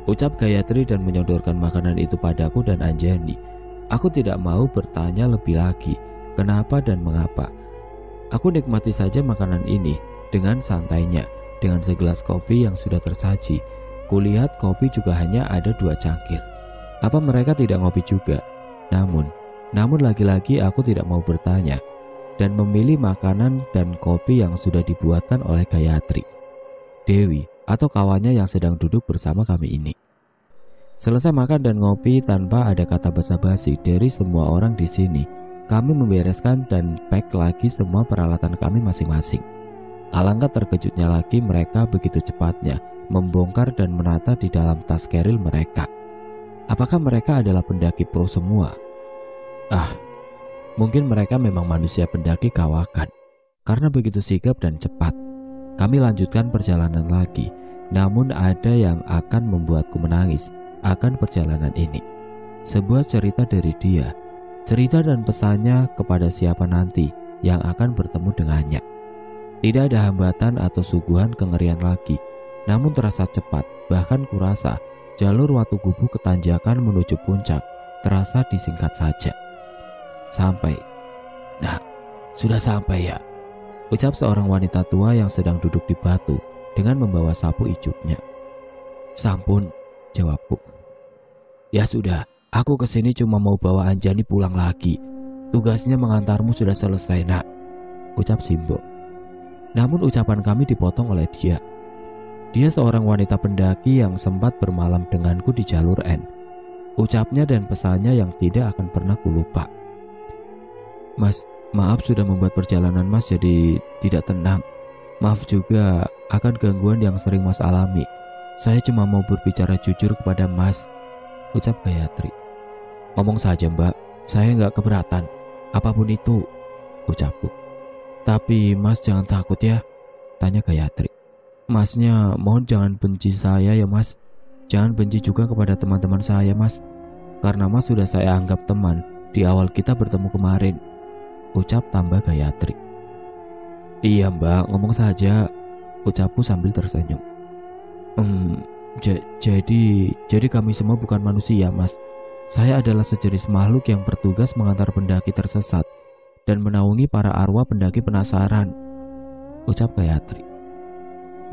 ucap Gayatri dan menyodorkan makanan itu padaku dan Anjani. Aku tidak mau bertanya lebih lagi kenapa dan mengapa. Aku nikmati saja makanan ini dengan santainya, dengan segelas kopi yang sudah tersaji. Kulihat kopi juga hanya ada 2 cangkir. Apa mereka tidak ngopi juga? Namun lagi-lagi aku tidak mau bertanya dan memilih makanan dan kopi yang sudah dibuatkan oleh Gayatri, Dewi atau kawannya yang sedang duduk bersama kami ini. Selesai makan dan ngopi tanpa ada kata basa-basi dari semua orang di sini, kami membereskan dan pack lagi semua peralatan kami masing-masing. Alangkah terkejutnya lagi mereka begitu cepatnya membongkar dan menata di dalam tas keril mereka. Apakah mereka adalah pendaki pro semua? Mungkin mereka memang manusia pendaki kawakan. Karena begitu sigap dan cepat, kami lanjutkan perjalanan lagi. Namun ada yang akan membuatku menangis akan perjalanan ini. Sebuah cerita dari dia, cerita dan pesannya kepada siapa nanti yang akan bertemu dengannya. Tidak ada hambatan atau suguhan kengerian lagi, namun terasa cepat. Bahkan kurasa jalur Watu Gubuk ke tanjakan menuju puncak terasa disingkat saja. Sampai. Nah, sudah sampai ya, ucap seorang wanita tua yang sedang duduk di batu dengan membawa sapu icupnya. Sampun, jawabku. Ya sudah, aku kesini cuma mau bawa Anjani pulang lagi. Tugasnya mengantarmu sudah selesai nak, ucap Simbo. Namun ucapan kami dipotong oleh dia. Dia seorang wanita pendaki yang sempat bermalam denganku di jalur N. Ucapnya dan pesannya yang tidak akan pernah kulupa. Mas, maaf sudah membuat perjalanan mas jadi tidak tenang. Maaf juga akan gangguan yang sering mas alami. Saya cuma mau berbicara jujur kepada mas, ucap Gayatri. Ngomong saja mbak, saya nggak keberatan. Apapun itu, ucapku. Tapi mas jangan takut ya, tanya Gayatri. Masnya mohon jangan benci saya ya mas. Jangan benci juga kepada teman-teman saya mas. Karena mas sudah saya anggap teman di awal kita bertemu kemarin, ucap tambah Gayatri. Iya mbak, ngomong saja, ucapku sambil tersenyum. Jadi kami semua bukan manusia mas. Saya adalah sejenis makhluk yang bertugas mengantar pendaki tersesat dan menaungi para arwah pendaki penasaran, ucap Gayatri.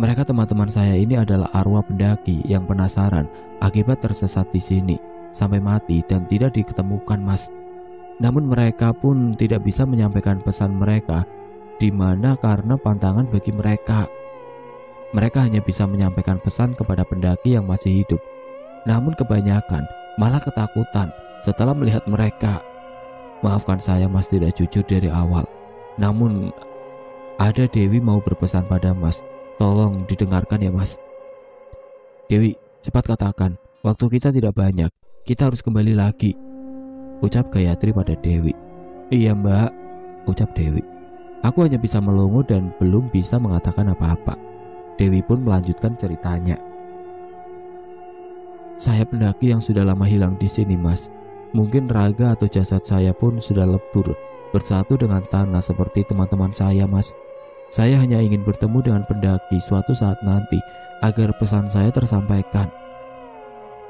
Mereka teman-teman saya ini adalah arwah pendaki yang penasaran akibat tersesat di sini sampai mati dan tidak diketemukan mas. Namun mereka pun tidak bisa menyampaikan pesan mereka di mana karena pantangan bagi mereka. Mereka hanya bisa menyampaikan pesan kepada pendaki yang masih hidup. Namun kebanyakan malah ketakutan setelah melihat mereka. Maafkan saya mas tidak jujur dari awal. Namun ada Dewi mau berpesan pada mas. Tolong didengarkan ya mas. Dewi, cepat katakan. Waktu kita tidak banyak. Kita harus kembali lagi, ucap Gayatri pada Dewi. Iya mbak, ucap Dewi. Aku hanya bisa melongo dan belum bisa mengatakan apa-apa. Dewi pun melanjutkan ceritanya. Saya pendaki yang sudah lama hilang di sini mas. Mungkin raga atau jasad saya pun sudah lebur bersatu dengan tanah seperti teman-teman saya mas. Saya hanya ingin bertemu dengan pendaki suatu saat nanti agar pesan saya tersampaikan.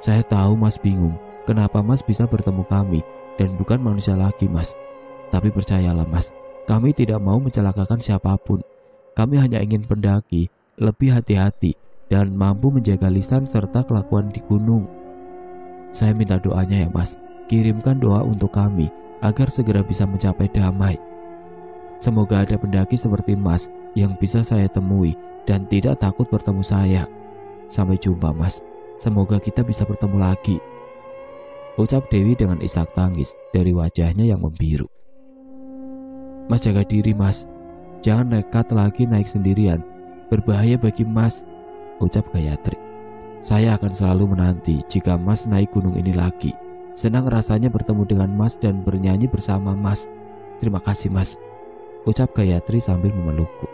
Saya tahu mas bingung kenapa mas bisa bertemu kami dan bukan manusia lagi mas. Tapi percayalah mas, kami tidak mau mencelakakan siapapun. Kami hanya ingin pendaki lebih hati-hati dan mampu menjaga lisan serta kelakuan di gunung. Saya minta doanya ya mas. Kirimkan doa untuk kami agar segera bisa mencapai damai. Semoga ada pendaki seperti Mas yang bisa saya temui dan tidak takut bertemu saya. Sampai jumpa Mas, semoga kita bisa bertemu lagi, ucap Dewi dengan isak tangis dari wajahnya yang membiru. Mas jaga diri Mas, jangan nekat lagi naik sendirian, berbahaya bagi Mas, ucap Gayatri. Saya akan selalu menanti jika Mas naik gunung ini lagi. Senang rasanya bertemu dengan Mas dan bernyanyi bersama Mas. Terima kasih Mas, ucap Gayatri sambil memelukku.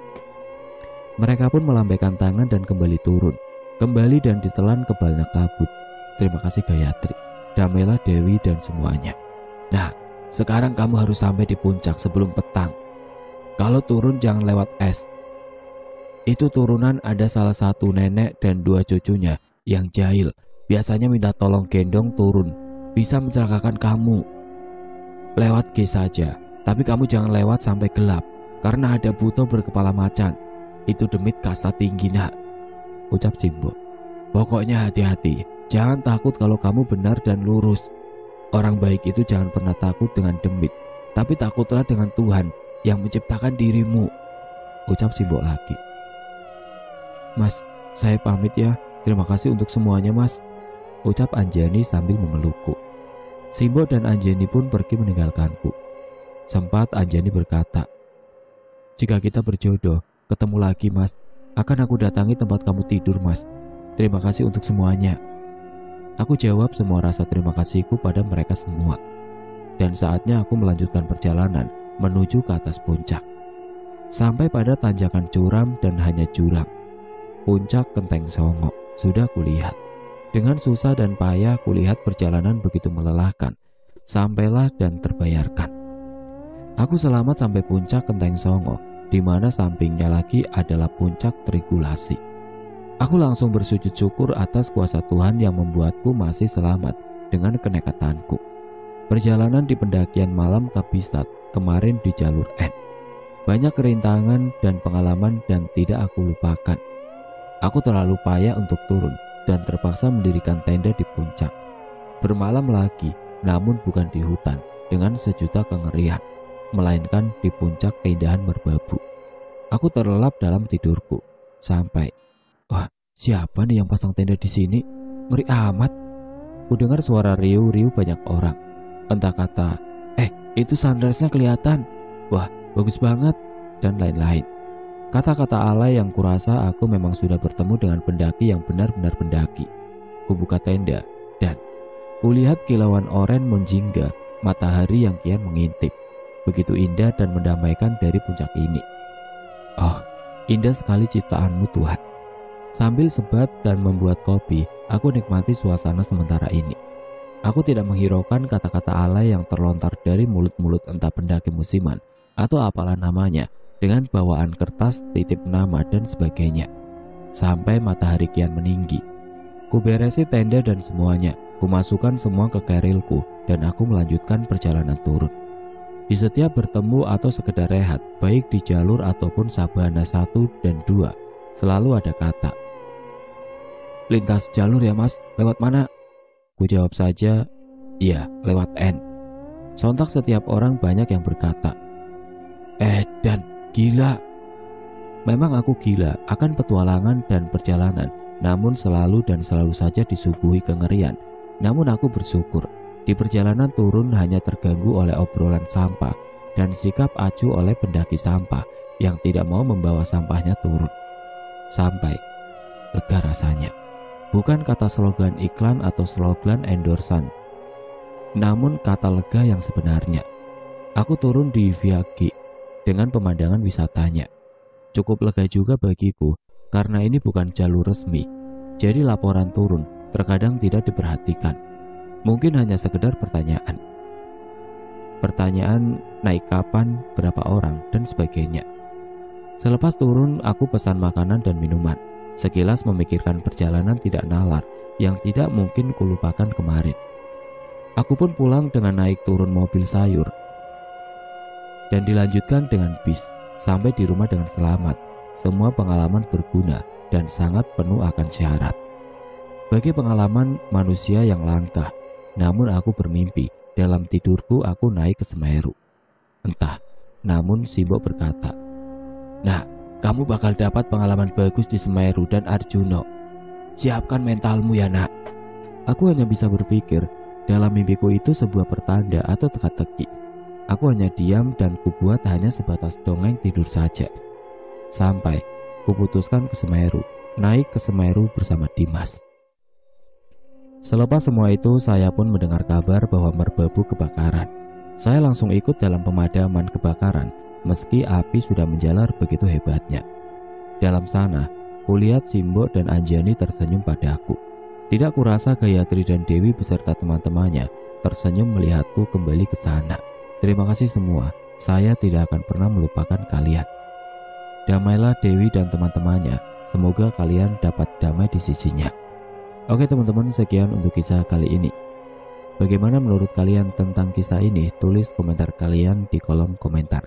Mereka pun melambaikan tangan dan kembali turun, kembali dan ditelan kebalnya kabut. Terima kasih Gayatri, damailah Dewi dan semuanya. Nah, sekarang kamu harus sampai di puncak sebelum petang. Kalau turun jangan lewat es. Itu turunan ada salah satu nenek dan 2 cucunya yang jahil. Biasanya minta tolong gendong turun, bisa mencelakakan kamu. Lewat G saja, tapi kamu jangan lewat sampai gelap, karena ada buto berkepala macan. Itu demit kasta tinggi nak, ucap Simbo. Pokoknya hati-hati, jangan takut kalau kamu benar dan lurus. Orang baik itu jangan pernah takut dengan demit, tapi takutlah dengan Tuhan yang menciptakan dirimu, ucap Simbo lagi. Mas, saya pamit ya, terima kasih untuk semuanya Mas, ucap Anjani sambil memelukku. Simbo dan Anjani pun pergi meninggalkanku. Sempat Anjani berkata, jika kita berjodoh, ketemu lagi Mas, akan aku datangi tempat kamu tidur Mas. Terima kasih untuk semuanya. Aku jawab semua rasa terima kasihku pada mereka semua. Dan saatnya aku melanjutkan perjalanan menuju ke atas puncak. Sampai pada tanjakan curam dan hanya jurang. Puncak Genteng Songo sudah kulihat. Dengan susah dan payah kulihat perjalanan begitu melelahkan. Sampailah dan terbayarkan. Aku selamat sampai puncak Genteng Songo, di mana sampingnya lagi adalah puncak Trigulasi. Aku langsung bersujud syukur atas kuasa Tuhan yang membuatku masih selamat dengan kenekatanku. Perjalanan di pendakian malam Kabisat kemarin di jalur N. Banyak kerintangan dan pengalaman dan tidak aku lupakan. Aku terlalu payah untuk turun dan terpaksa mendirikan tenda di puncak. Bermalam lagi, namun bukan di hutan dengan sejuta kengerian, melainkan di puncak keindahan merbabu. Aku terlelap dalam tidurku sampai, wah, siapa nih yang pasang tenda di sini? Ngeri amat. Ku dengar suara riuh-riuh banyak orang. Entah kata, itu sunrise-nya kelihatan. Wah, bagus banget, dan lain-lain. Kata-kata alay yang kurasa aku memang sudah bertemu dengan pendaki yang benar-benar pendaki. Ku buka tenda dan kulihat kilauan oren menjingga, matahari yang kian mengintip. Begitu indah dan mendamaikan dari puncak ini. Oh, indah sekali ciptaanmu Tuhan. Sambil sebat dan membuat kopi, aku nikmati suasana sementara ini. Aku tidak menghiraukan kata-kata alay yang terlontar dari mulut-mulut entah pendaki musiman atau apalah namanya, dengan bawaan kertas, titip nama dan sebagainya. Sampai matahari kian meninggi. Ku beresi tenda dan semuanya, ku masukkan semua ke kerilku dan aku melanjutkan perjalanan turun. Di setiap bertemu atau sekedar rehat, baik di jalur ataupun sabana 1 dan 2, selalu ada kata, lintas jalur ya Mas, lewat mana? Ku jawab saja, iya, lewat N. Sontak setiap orang banyak yang berkata, dan gila. Memang aku gila akan petualangan dan perjalanan, namun selalu dan selalu saja disuguhi kengerian. Namun aku bersyukur, di perjalanan turun hanya terganggu oleh obrolan sampah dan sikap acuh oleh pendaki sampah yang tidak mau membawa sampahnya turun. Sampai lega rasanya. Bukan kata slogan iklan atau slogan endorsan, namun kata lega yang sebenarnya. Aku turun di Via G dengan pemandangan wisatanya. Cukup lega juga bagiku karena ini bukan jalur resmi. Jadi laporan turun terkadang tidak diperhatikan. Mungkin hanya sekedar pertanyaan. Pertanyaan naik kapan, berapa orang, dan sebagainya. Selepas turun aku pesan makanan dan minuman. Sekilas memikirkan perjalanan tidak nalar yang tidak mungkin kulupakan kemarin. Aku pun pulang dengan naik turun mobil sayur dan dilanjutkan dengan bis sampai di rumah dengan selamat. Semua pengalaman berguna dan sangat penuh akan syarat. Bagi pengalaman manusia yang langka, namun aku bermimpi dalam tidurku aku naik ke Semeru. Entah namun Simbok berkata, "Nah, kamu bakal dapat pengalaman bagus di Semeru dan Arjuno. Siapkan mentalmu ya nak." Aku hanya bisa berpikir, dalam mimpiku itu sebuah pertanda atau teka-teki. Aku hanya diam dan kubuat hanya sebatas dongeng tidur saja. Sampai kuputuskan ke Semeru, naik ke Semeru bersama Dimas. Selepas semua itu, saya pun mendengar kabar bahwa Merbabu kebakaran. Saya langsung ikut dalam pemadaman kebakaran, meski api sudah menjalar begitu hebatnya. Dalam sana, kulihat Simbok dan Anjani tersenyum padaku. Tidak kurasa Gayatri dan Dewi beserta teman-temannya tersenyum melihatku kembali ke sana. Terima kasih semua, saya tidak akan pernah melupakan kalian. Damailah Dewi dan teman-temannya, semoga kalian dapat damai di sisinya. Oke teman-teman, sekian untuk kisah kali ini. Bagaimana menurut kalian tentang kisah ini? Tulis komentar kalian di kolom komentar.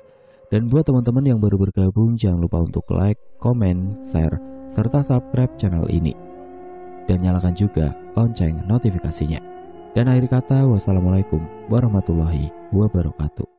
Dan buat teman-teman yang baru bergabung, jangan lupa untuk like, komen, share, serta subscribe channel ini. Dan nyalakan juga lonceng notifikasinya. Dan akhir kata, wassalamualaikum warahmatullahi wabarakatuh.